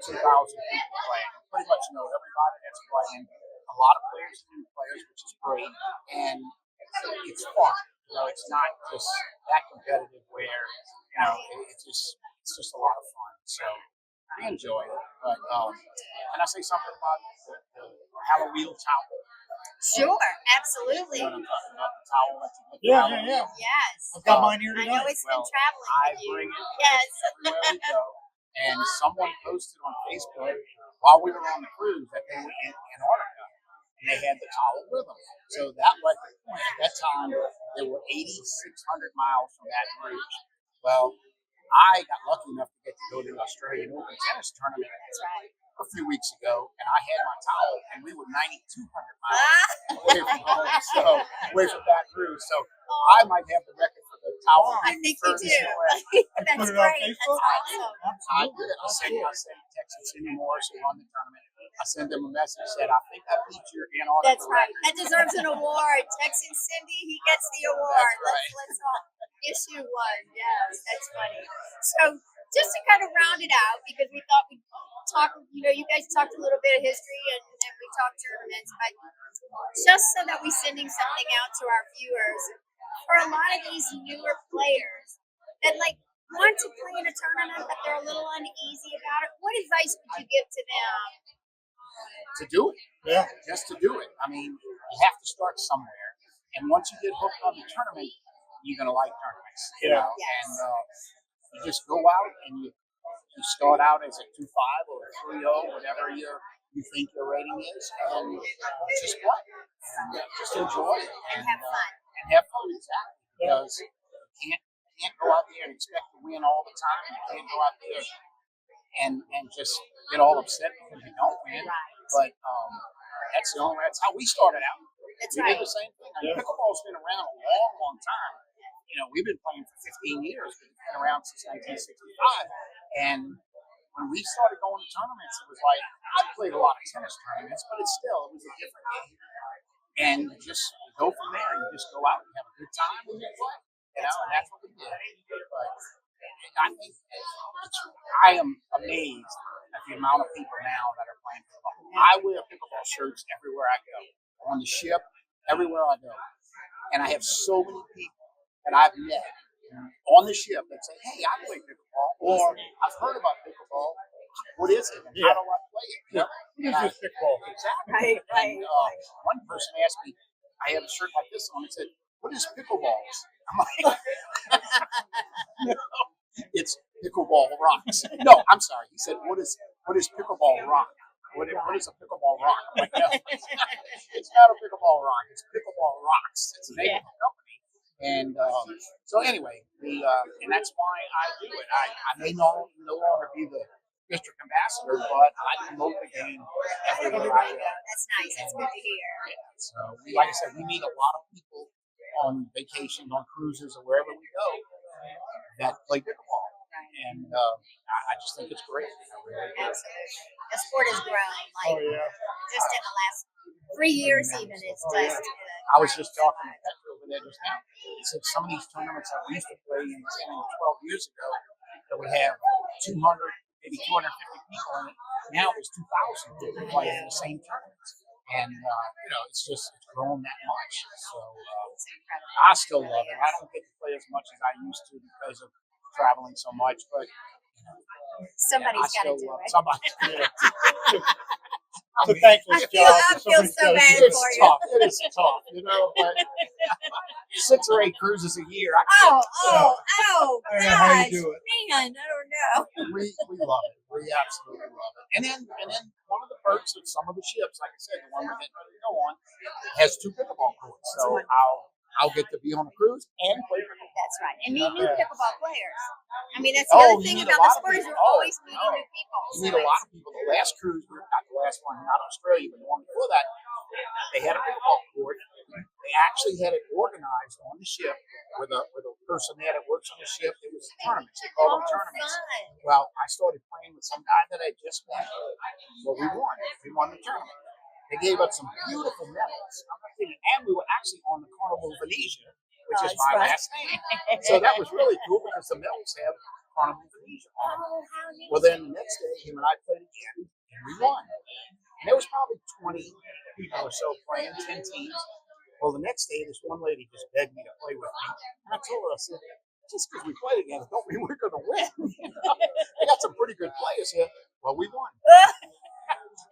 2,000 people playing. You pretty much know everybody that's playing. A lot of players are new players, which is great, and it's fun. You know, it's not just that competitive where, you know, it's just a lot of fun. So I enjoy it. But can I say something about the Halloween towel? Sure, absolutely. You know what I'm talking about, the towel that you get. Yeah. Yes. I've got mine here I tonight. know it's been traveling I with you. bring it Yes. everywhere we go. And someone posted on Facebook while we were on the cruise that they were in Antarctica. And they had the towel with them. So that was the point. At that time, they were 8,600 miles from Baton Rouge. Well, I got lucky enough to get to go to the Australian Open tennis tournament a few weeks ago, and I had my towel, and we were 9,200 miles away from home, so away from Baton Rouge. So I might have the record for the towel. I think you do. That's Put it on great. That's Facebook? awesome. I did. I sent a text to Cindy Morris, who won the tournament. I sent them a message, said, I think I beat your Antarctica That's right. record. That deserves an award. Texting Cindy, he gets the award. That's right. Let's all issue one. Yes, that's funny. So just to kind of round it out, because we thought we'd talk, you guys talked a little bit of history and we talked tournaments, but just so that we're sending something out to our viewers, for a lot of these newer players that want to play in a tournament but they're a little uneasy about it, what advice would you give to them? To do it. Yeah. Just to do it. I mean, you have to start somewhere. And once you get hooked on the tournament, you're going to like tournaments. You know? Yes. And you just go out and you start out as a 2.5 or a 3.0, whatever you think your rating is, and just play. And just enjoy it. And have fun. And have fun, exactly. Because you can't go out there and expect to win all the time. You can't go out there and just get all upset because you don't win. But that's the only way. That's how we started out. That's we right. did the same thing. I mean, pickleball's been around a long, long time. we've been playing for 15 years. We've been around since 1965. And when we started going to tournaments, it was like, I played a lot of tennis tournaments, but it was a different game. And you just go from there. You just go out and have a good time and you play. And that's what we did. But I think I am amazed at the amount of people now that are playing pickleball. I wear pickleball shirts everywhere I go, on the ship, everywhere I go. And I have so many people that I've met on the ship that say, hey, I play pickleball, or I've heard about pickleball. What is it? And how do I play it? What is this pickleball? Exactly. And one person asked me, I had a shirt like this on, and said, what is pickleballs? I'm like, it's pickleball rocks. No, I'm sorry. He said, what is pickleball rock? What is a pickleball rock? I'm like, no, it's not a pickleball rock. It's pickleball rocks. It's the name of the company. And so anyway, and that's why I do it. I may no longer be the district ambassador, but I promote the game everywhere I go. That's nice. That's good to hear. Yeah. So, like I said, we meet a lot of people on vacations, on cruises, or wherever we go that play pickleball. And I just think it's great. Absolutely. The sport has grown, just in the last 3 years even. It's just... I was just talking to Petra over there just now. He said some of these tournaments that we used to play 10 and 12 years ago, that we have 200, maybe 250 people in it. Now there's 2,000 people playing in the same tournaments. And, it's grown that much. So I still love it. I don't get to play as much as I used to because of traveling so much, but somebody's got to do it. Somebody's got to do it. It's a thankless job. I feel so bad for you. It is tough, but 6 or 8 cruises a year. Oh, I don't know how you gosh, do it. man, I don't know. We love it. We absolutely love it. And then one of the perks of some of the ships, like I said, the one we're getting ready to go on, has 2 pickleball courts. So I'll get to be on a cruise and play pickleball. That's right. And meet new pickleball players. I mean, that's the other thing about the sport is you're always meeting new people. You meet a lot of people. The last cruise, not the last one, not Australia, but the one before that, they had a pickleball court. They actually had it organized on the ship with a person there that works on the ship. It was tournaments. They called them tournaments. Fun. Well, I started playing with some guy that I just met. Well, we won. We won the tournament. They gave us some beautiful medals. I'm not kidding. And we were actually on the Carnival of Venezia, which is my last name. So that was really cool because the medals have Carnival of Venezia on them. Well, then the next day, him and I played again, and we won. And there was probably 20 people or so playing, 10 teams. Well, the next day, this one lady just begged me to play with me. And I told her, I said, just because we played together don't mean we're going to win. They got some pretty good players here. Well, we won.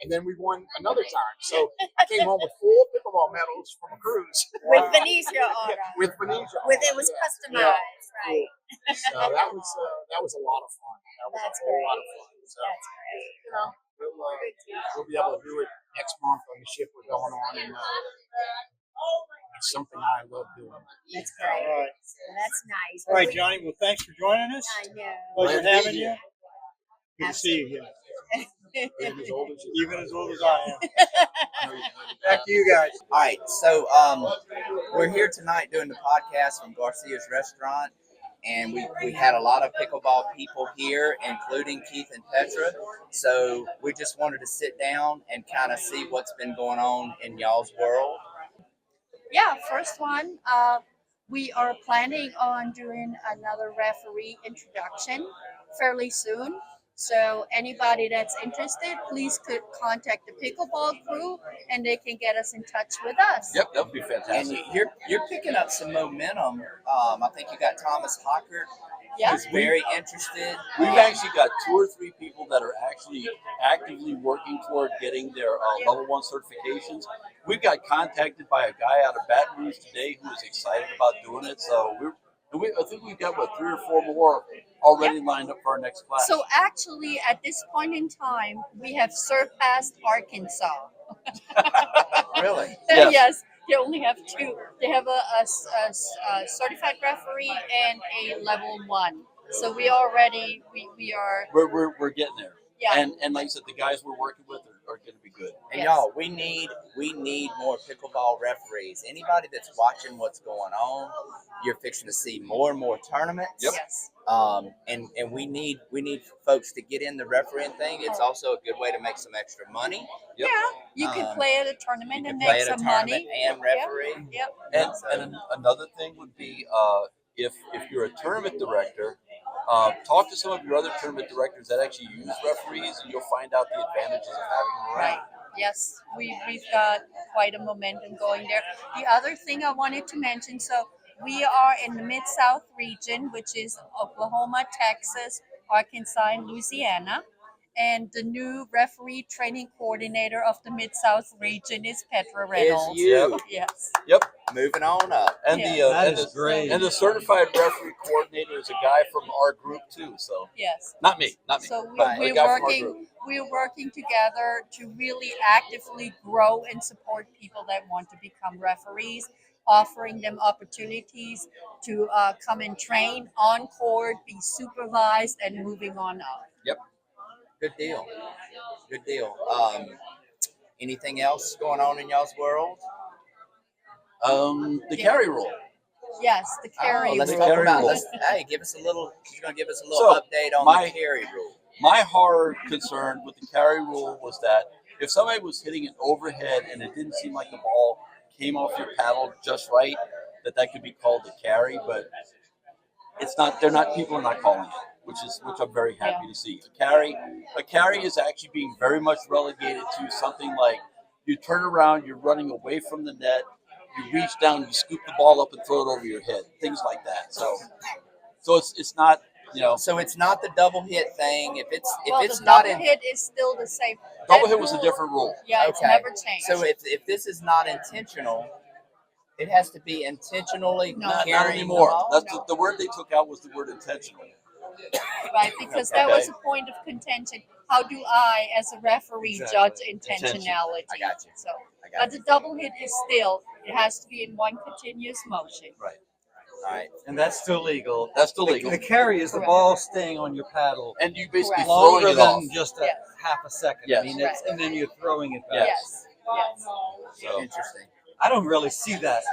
And then we won another time. So I came home with 4 pickleball medals from a cruise. With Venezia on it. With Venezia. It was customized, right? So that was a lot of fun. That was a whole lot of fun. So, That's great. We'll be able to do it next month on the ship we're going on. And it's something I love doing. That's great. All right. That's nice. All right, Johnny. Well, thanks for joining us. I know. Pleasure Glad to be having you. here. Good to see you again. Even as old as you. Even as old as I am. Back to you guys. All right, so we're here tonight doing the podcast from Garcia's Restaurant, and we had a lot of pickleball people here, including Keith and Petra. So we just wanted to sit down and kind of see what's been going on in y'all's world. Yeah, first one, we are planning on doing another referee introduction fairly soon. So anybody that's interested, please could contact the pickleball crew, and they can get us in touch with us. Yep, that would be fantastic. And you're picking up some momentum. I think you got Thomas Hockert, Yeah. who's very interested. We've actually got 2 or 3 people that are actually actively working toward getting their level 1 certifications. We got contacted by a guy out of Baton Rouge today who is excited about doing it. So I think we've got 3 or 4 more already lined up for our next class. So actually, at this point in time, we have surpassed Arkansas. Really? Yes. They only have 2. They have a certified referee and a level 1. So we already we are. We're getting there. Yeah. And like I said, the guys we're working with are going to be good. And y'all, we need more pickleball referees. Anybody that's watching what's going on, you're fixing to see more and more tournaments. Yep. Yes. And we need folks to get in the refereeing thing. It's also a good way to make some extra money. Yep. Yeah, you could play at a tournament and Play make at a some tournament money. and referee. Yep. And another thing would be if you're a tournament director, talk to some of your other tournament directors that actually use referees, and you'll find out the advantages of having them around. Right. Yes, we've got quite a momentum going there. The other thing I wanted to mention, so we are in the Mid-South region, which is Oklahoma, Texas, Arkansas, and Louisiana. And the new referee training coordinator of the Mid-South region is Petra Reynolds. Is you. Yep. Yes. Yep. Moving on up. And Yeah. the great. And the certified referee coordinator is a guy from our group too. So Yes. not me. So but a we're guy from our group. working together to really actively grow and support people that want to become referees, offering them opportunities to come and train on court, be supervised, and moving on up. Yep. Good deal. Good deal. Anything else going on in y'all's world? The carry rule. Yes, the carry let's rule. talk about rule. this. Hey, give us a little. She's gonna give us a little update on the carry rule. My hard concern with the carry rule was that if somebody was hitting an overhead and it didn't seem like the ball came off your paddle just right, that could be called a carry. But it's not. They're not. People are not calling it, which I'm very happy to see. A carry is actually being very much relegated to something like you turn around, you're running away from the net, you reach down, you scoop the ball up and throw it over your head, things like that. So it's not. So it's not the double hit thing. If it's the not double in hit is still the same. Double That hit was a rule- different rule. Yeah, it's never changed. So if this is not intentional, it has to be intentionally Not carrying anymore. the ball? That's the word they took out was the word intentional. Right, because that was a point of contention. How do I, as a referee, judge intentionality? I got you. So, but the double hit is still, it has to be in one continuous motion. Right. All right. And that's still legal. That's still legal. The carry is the ball staying on your paddle. And you basically Correct. throwing Longer it than off. just Yes. half a second. Yes. I mean, and then you're throwing it back. Yes. Yes. So Interesting. I don't really see that.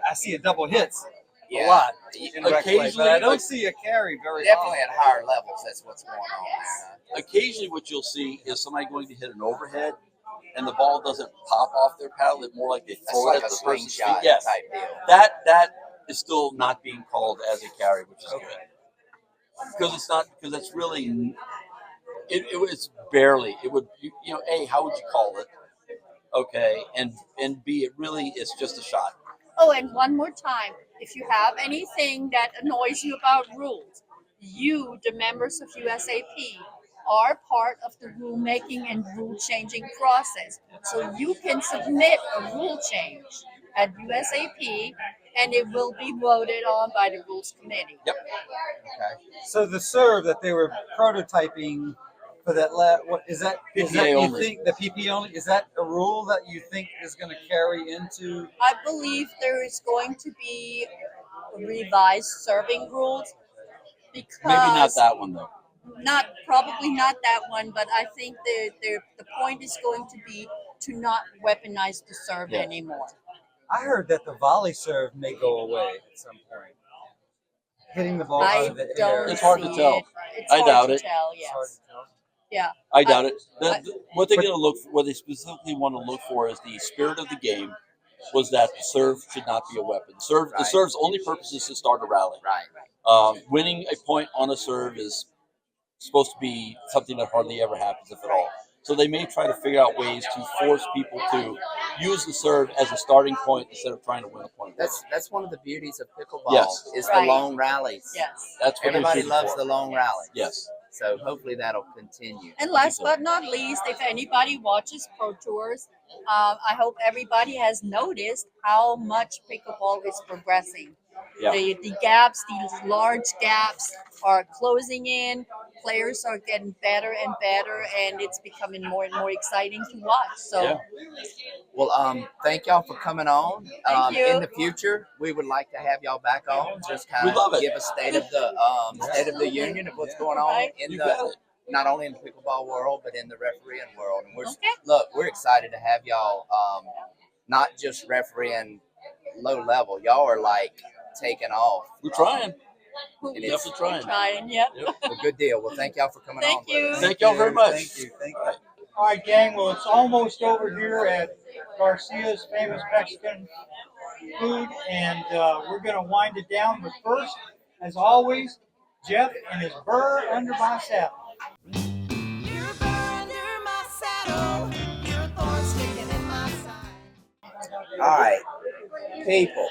I see a double hits Yeah. a lot in rec play, but Occasionally, I don't see a carry very Definitely often. at higher levels, that's what's going on. Yes. occasionally what you'll see is somebody going to hit an overhead and the ball doesn't pop off their paddle. It's more like they That's throw like it a at the person's feet. slingshot Yes. type deal. That is still not being called as a carry, which is good. Because it's really it's barely. It would A, how would you call it? Okay, and B, it really is just a shot. Oh, and one more time, if you have anything that annoys you about rules, you, the members of USAP, are part of the rulemaking and rule changing process. So you can submit a rule change at USAP, and it will be voted on by the rules committee. Yep. Okay. So the serve that they were prototyping for that what is that PPA you only. think the PP only, is that a rule that you think is going to carry into? I believe there is going to be revised serving rules because Maybe not that one though. Probably not that one, but I think the point is going to be to not weaponize the serve Yes. anymore. I heard that the volley serve may go away at some point. Hitting the ball out I of the don't air. It's hard to see tell. it. It's I hard doubt to it. tell, It's hard yes. to tell. Yeah. I doubt it. What they're going to look for, what they specifically want to look for, is the spirit of the game. Was that the serve should not be a weapon. The Right. serve's only purpose is to start a rally. Right. Winning a point on a serve is supposed to be something that hardly ever happens, if at all. So they may try to figure out ways to force people to use the serve as a starting point instead of trying to win a point. That's one of the beauties of pickleball. Yes. Is Right. the long rallies. Yes. That's what Everybody they're shooting loves for. the long rally. Yes. So hopefully that'll continue. And last but not least, if anybody watches Pro Tours, I hope everybody has noticed how much pickleball is progressing. Yeah. The gaps, these large gaps, are closing in. Players are getting better and better, and it's becoming more and more exciting to watch. So, Yeah. Well, thank y'all for coming on. Thank you. In the future, we would like to have y'all back on. Just kind We love of it. give a state of the union of what's going on Right. in You got it. not only in the pickleball world but in the refereeing world. And Okay. we're excited to have y'all not just refereeing low level. Y'all are like taken off. We're trying. And it's Definitely trying. Trying, yep. a good deal. Well, thank y'all for coming on. Thank you. With us. Thank y'all very much. Thank you. Thank you. All right, gang. Well, it's almost over here at Garcia's famous Mexican food, and we're going to wind it down. But first, as always, Jeff and his Burr Under My Saddle. All right, people,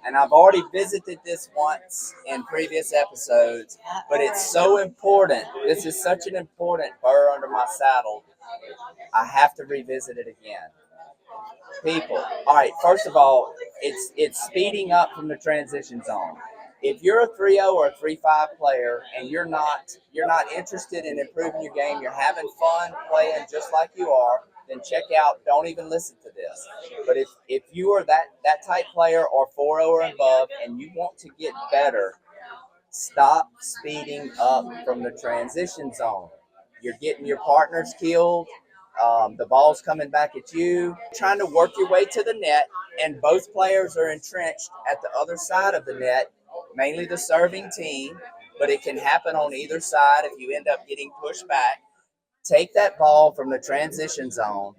and I've already visited this once in previous episodes, but it's so important. This is such an important Burr Under My Saddle. I have to revisit it again. People, all right. First of all, it's speeding up from the transition zone. If you're a 3-0 or a 3-5 player and you're not interested in improving your game, you're having fun playing just like you are, then check out. Don't even listen to this. But if you are that type player or 4-0 or above and you want to get better, stop speeding up from the transition zone. You're getting your partners killed. The ball's coming back at you. Trying to work your way to the net, and both players are entrenched at the other side of the net, mainly the serving team, but it can happen on either side if you end up getting pushed back. Take that ball from the transition zone,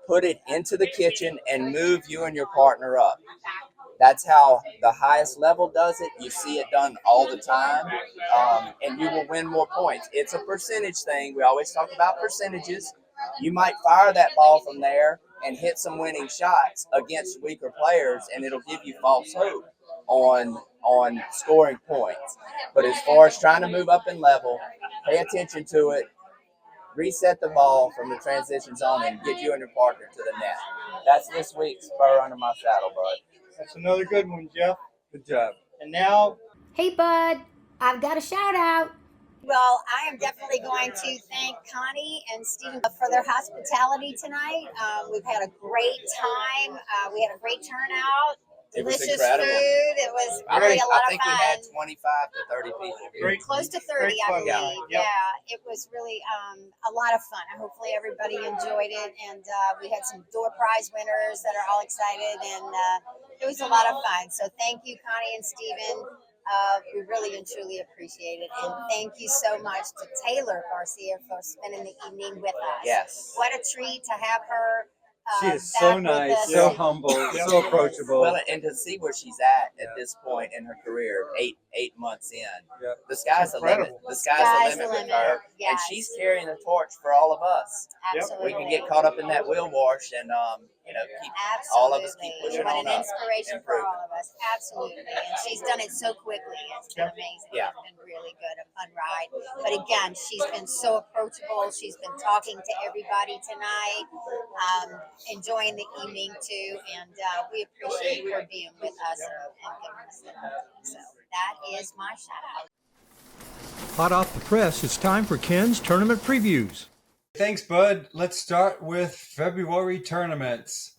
put it into the kitchen, and move you and your partner up. That's how the highest level does it. You see it done all the time, and you will win more points. It's a percentage thing. We always talk about percentages. You might fire that ball from there and hit some winning shots against weaker players, and it'll give you false hope on scoring points. But as far as trying to move up in level, pay attention to it. Reset the ball from the transition zone and get you and your partner to the net. That's this week's Burr Under My Saddle, bud. That's another good one, Jeff. Good job. And now, Hey, bud, I've got a shout out. Well, I am definitely going to thank Connie and Steve for their hospitality tonight. We've had a great time. We had a great turnout. It was Delicious incredible. food. It was really a lot I think of fun. we had 25 to 30 people. Great. Close to 30, Great I fun. believe. Yep. Yeah, it was really a lot of fun. Hopefully everybody enjoyed it, and we had some door prize winners that are all excited, and it was a lot of fun. So thank you, Connie and Steven. We really and truly appreciate it, and thank you so much to Taylor Garcia for spending the evening with us. Yes. What a treat to have her. She is back so with nice, us. so humble, so approachable. Well, and to see where she's at this point in her career, eight months in, Yep. the sky's the limit. Incredible. The sky's the limit with her, and Yes. she's carrying the torch for all of us. Absolutely. We can get caught up in that wheel wash and keep all of us keep pushing what on an up. inspiration for all of us. Absolutely. And she's done it so quickly. It's been amazing. Yeah. It's been really good, a fun ride. But again, she's been so approachable. She's been talking to everybody tonight, enjoying the evening too. And we appreciate her being with us and giving us the time. So that is my shout out. Hot off the press, it's time for Ken's Tournament Previews. Thanks, bud. Let's start with February tournaments.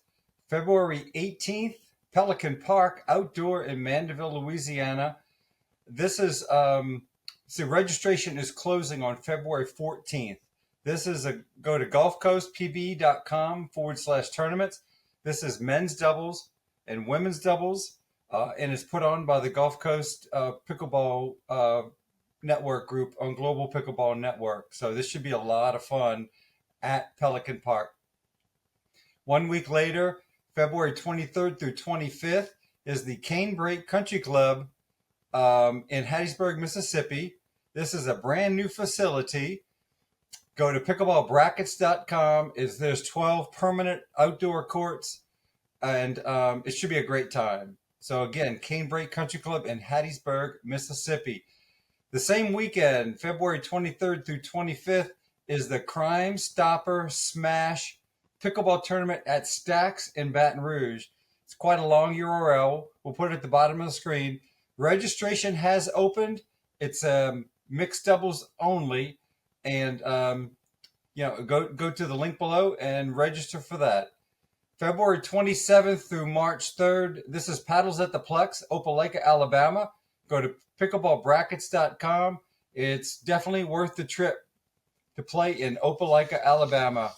February 18th, Pelican Park Outdoor in Mandeville, Louisiana. This is, so registration is closing on February 14th. This is go to gulfcoastpb.com/tournaments. This is men's doubles and women's doubles, and it's put on by the Gulf Coast Pickleball Network group on Global Pickleball Network. So this should be a lot of fun at Pelican Park. 1 week later, February 23rd through 25th, is the Canebrake Country Club in Hattiesburg, Mississippi. This is a brand new facility. Go to pickleballbrackets.com. There's 12 permanent outdoor courts, and it should be a great time. So again, Canebrake Country Club in Hattiesburg, Mississippi. The same weekend, February 23rd through 25th, is the Crime Stopper Smash Pickleball Tournament at Stacks in Baton Rouge. It's quite a long URL. We'll put it at the bottom of the screen. Registration has opened. It's mixed doubles only, and go to the link below and register for that. February 27th through March 3rd, this is Paddles at the Plex, Opelika, Alabama. Go to pickleballbrackets.com. It's definitely worth the trip to play in Opelika, Alabama.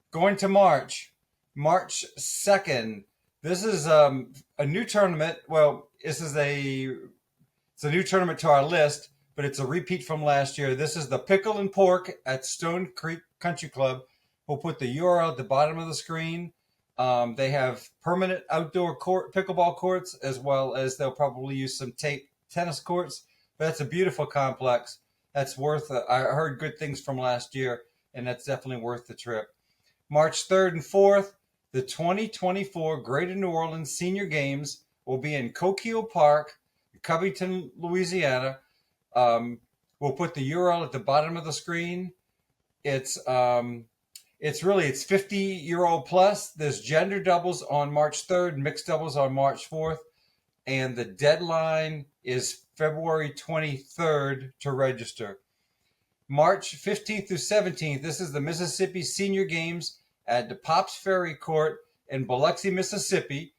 Going to March 2nd, This is a new tournament. Well, it's a new tournament to our list, but it's a repeat from last year. This is the Pickle and Pork at Stone Creek Country Club. We'll put the URL at the bottom of the screen. They have permanent outdoor pickleball courts, as well as they'll probably use some tape tennis courts. But that's a beautiful complex. That's worth it. I heard good things from last year, and that's definitely worth the trip. March 3rd and 4th, the 2024 Greater New Orleans Senior Games will be in Coquille Park, Covington, Louisiana. We'll put the URL at the bottom of the screen. It's 50-year-old plus. There's gender doubles on March 3rd, mixed doubles on March 4th, and the deadline is February 23rd to register. March 15th through 17th, this is the Mississippi Senior Games at the Pops Ferry Court in Biloxi, Mississippi.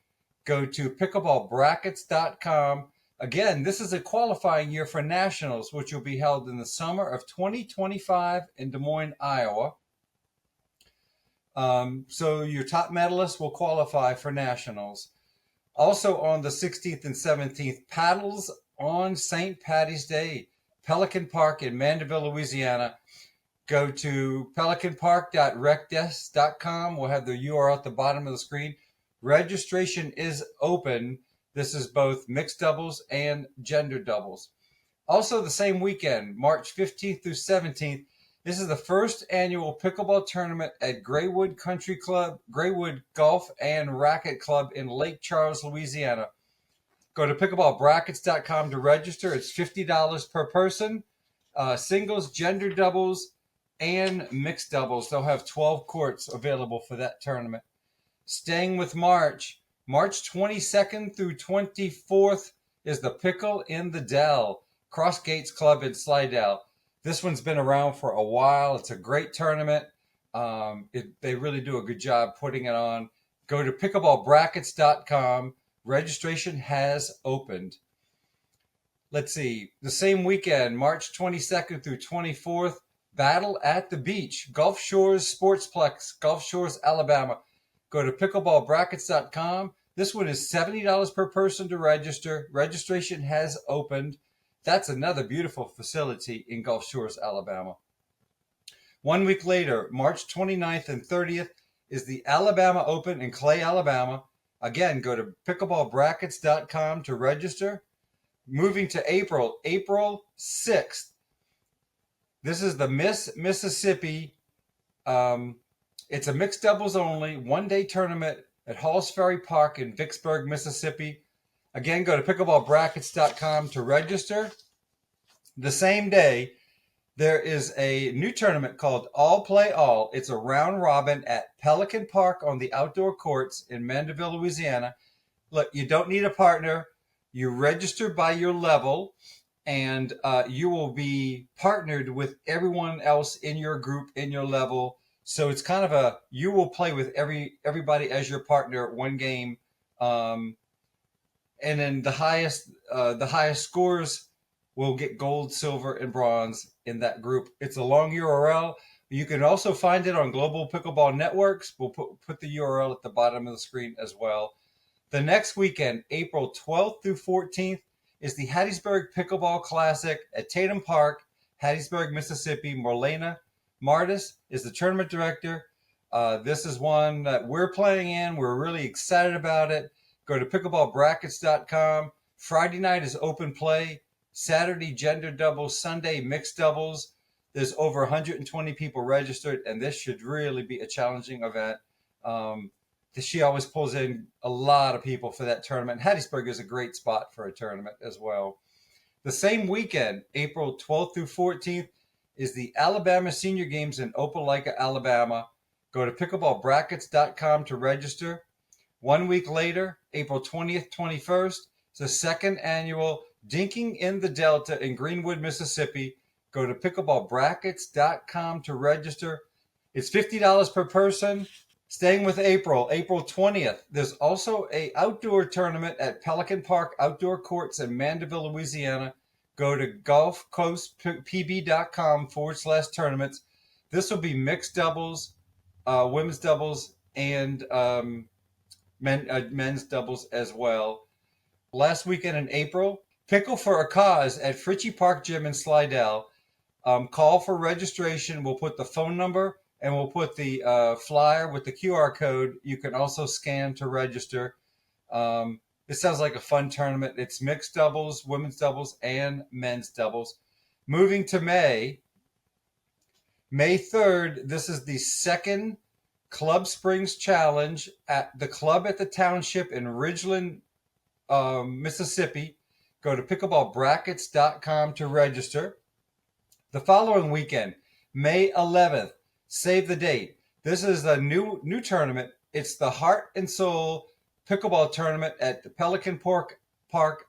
Go to pickleballbrackets.com. Again, this is a qualifying year for nationals, which will be held in the summer of 2025 in Des Moines, Iowa. So your top medalists will qualify for nationals. Also on the 16th and 17th, paddles on St. Patty's Day, Pelican Park in Mandeville, Louisiana. Go to pelicanpark.recdesk.com. We'll have the URL at the bottom of the screen. Registration is open. This is both mixed doubles and gender doubles. Also the same weekend, March 15th through 17th, this is the first annual pickleball tournament at Graywood Country Club, Graywood Golf and Racket Club in Lake Charles, Louisiana. Go to pickleballbrackets.com to register. It's $50 per person. Singles, gender doubles, and mixed doubles. They'll have 12 courts available for that tournament. Staying with March 22nd through 24th is the Pickle in the Dell, Cross Gates Club in Slidell. This one's been around for a while. It's a great tournament. They really do a good job putting it on. Go to pickleballbrackets.com. Registration has opened. Let's see. The same weekend, March 22nd through 24th, Battle at the Beach, Gulf Shores Sportsplex, Gulf Shores, Alabama. Go to pickleballbrackets.com. This one is $70 per person to register. Registration has opened. That's another beautiful facility in Gulf Shores, Alabama. 1 week later, March 29th and 30th, is the Alabama Open in Clay, Alabama. Again, go to pickleballbrackets.com to register. Moving to April 6th. This is the Miss Mississippi. It's a mixed doubles only, one-day tournament at Halls Ferry Park in Vicksburg, Mississippi. Again, go to pickleballbrackets.com to register. The same day, there is a new tournament called All Play All. It's a round robin at Pelican Park on the outdoor courts in Mandeville, Louisiana. Look, you don't need a partner. You register by your level, and you will be partnered with everyone else in your group, in your level. So it's kind of you will play with everybody as your partner, one game. And then the highest scores will get gold, silver, and bronze in that group. It's a long URL. You can also find it on Global Pickleball Networks. We'll put the URL at the bottom of the screen as well. The next weekend, April 12th through 14th, is the Hattiesburg Pickleball Classic at Tatum Park, Hattiesburg, Mississippi. Marlena Martis is the tournament director. This is one that we're playing in. We're really excited about it. Go to pickleballbrackets.com. Friday night is open play. Saturday, gender doubles. Sunday, mixed doubles. There's over 120 people registered, and this should really be a challenging event. She always pulls in a lot of people for that tournament. Hattiesburg is a great spot for a tournament as well. The same weekend, April 12th through 14th, is the Alabama Senior Games in Opelika, Alabama. Go to pickleballbrackets.com to register. 1 week later, April 20th, 21st, is the second annual Dinking in the Delta in Greenwood, Mississippi. Go to pickleballbrackets.com to register. It's $50 per person. Staying with April 20th, there's also a outdoor tournament at Pelican Park Outdoor Courts in Mandeville, Louisiana. Go to gulfcoastpb.com/tournaments. This will be mixed doubles, women's doubles, and men's doubles as well. Last weekend in April, Pickle for a Cause at Fritchie Park Gym in Slidell. Call for registration. We'll put the phone number and we'll put the flyer with the QR code. You can also scan to register. It sounds like a fun tournament. It's mixed doubles, women's doubles, and men's doubles. Moving to May 3rd, this is the second Club Springs Challenge at the club at the township in Ridgeland, Mississippi. Go to pickleballbrackets.com to register. The following weekend, May 11th, save the date. This is a new tournament. It's the Heart and Soul Pickleball Tournament at the Pelican Park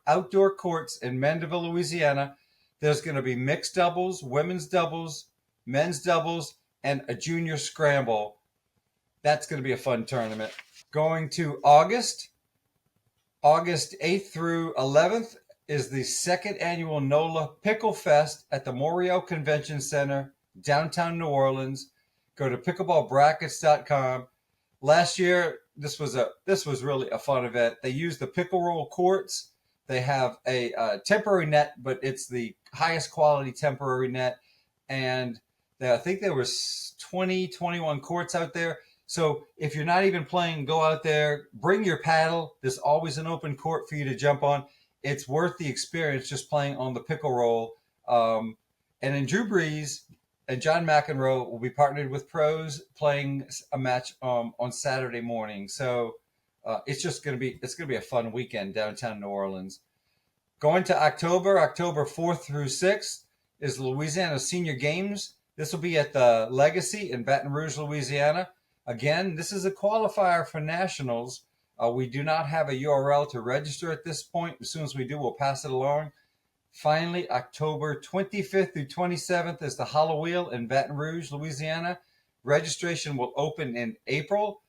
Outdoor Courts in Mandeville, Louisiana. There's going to be mixed doubles, women's doubles, men's doubles, and a junior scramble. That's going to be a fun tournament. Going to August 8th through 11th is the second annual NOLA Pickle Fest at the Morial Convention Center, downtown New Orleans. Go to pickleballbrackets.com. Last year, this was really a fun event. They used the pickle roll courts. They have a temporary net, but it's the highest quality temporary net. And I think there was 21 courts out there. So if you're not even playing, go out there, bring your paddle. There's always an open court for you to jump on. It's worth the experience just playing on the pickle roll. And in Drew Brees and John McEnroe will be partnered with pros playing a match on Saturday morning. So it's going to be a fun weekend downtown New Orleans. Going to October 4th through 6th is the Louisiana Senior Games. This will be at the Legacy in Baton Rouge, Louisiana. Again, this is a qualifier for nationals. We do not have a URL to register at this point. As soon as we do, we'll pass it along. Finally, October 25th through 27th is the Hollow Wheel in Baton Rouge, Louisiana. Registration will open in April.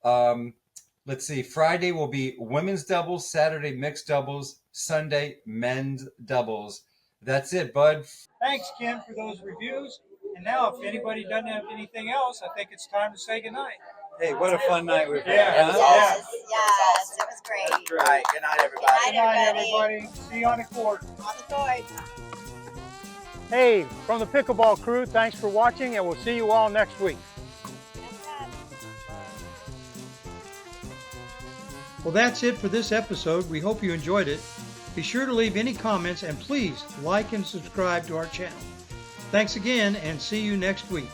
Let's see. Friday will be women's doubles, Saturday mixed doubles, Sunday men's doubles. That's it, bud. Thanks, Kim, for those reviews. And now, if anybody doesn't have anything else, I think it's time to say goodnight. Hey, what a fun night we've had. Yeah. Yes, it was great. All right, good night, everybody. Good night, everybody. See you on the court. On the court. Hey, from the Pickleball crew, thanks for watching, and we'll see you all next week. Well, that's it for this episode. We hope you enjoyed it. Be sure to leave any comments, and please like and subscribe to our channel. Thanks again, and see you next week.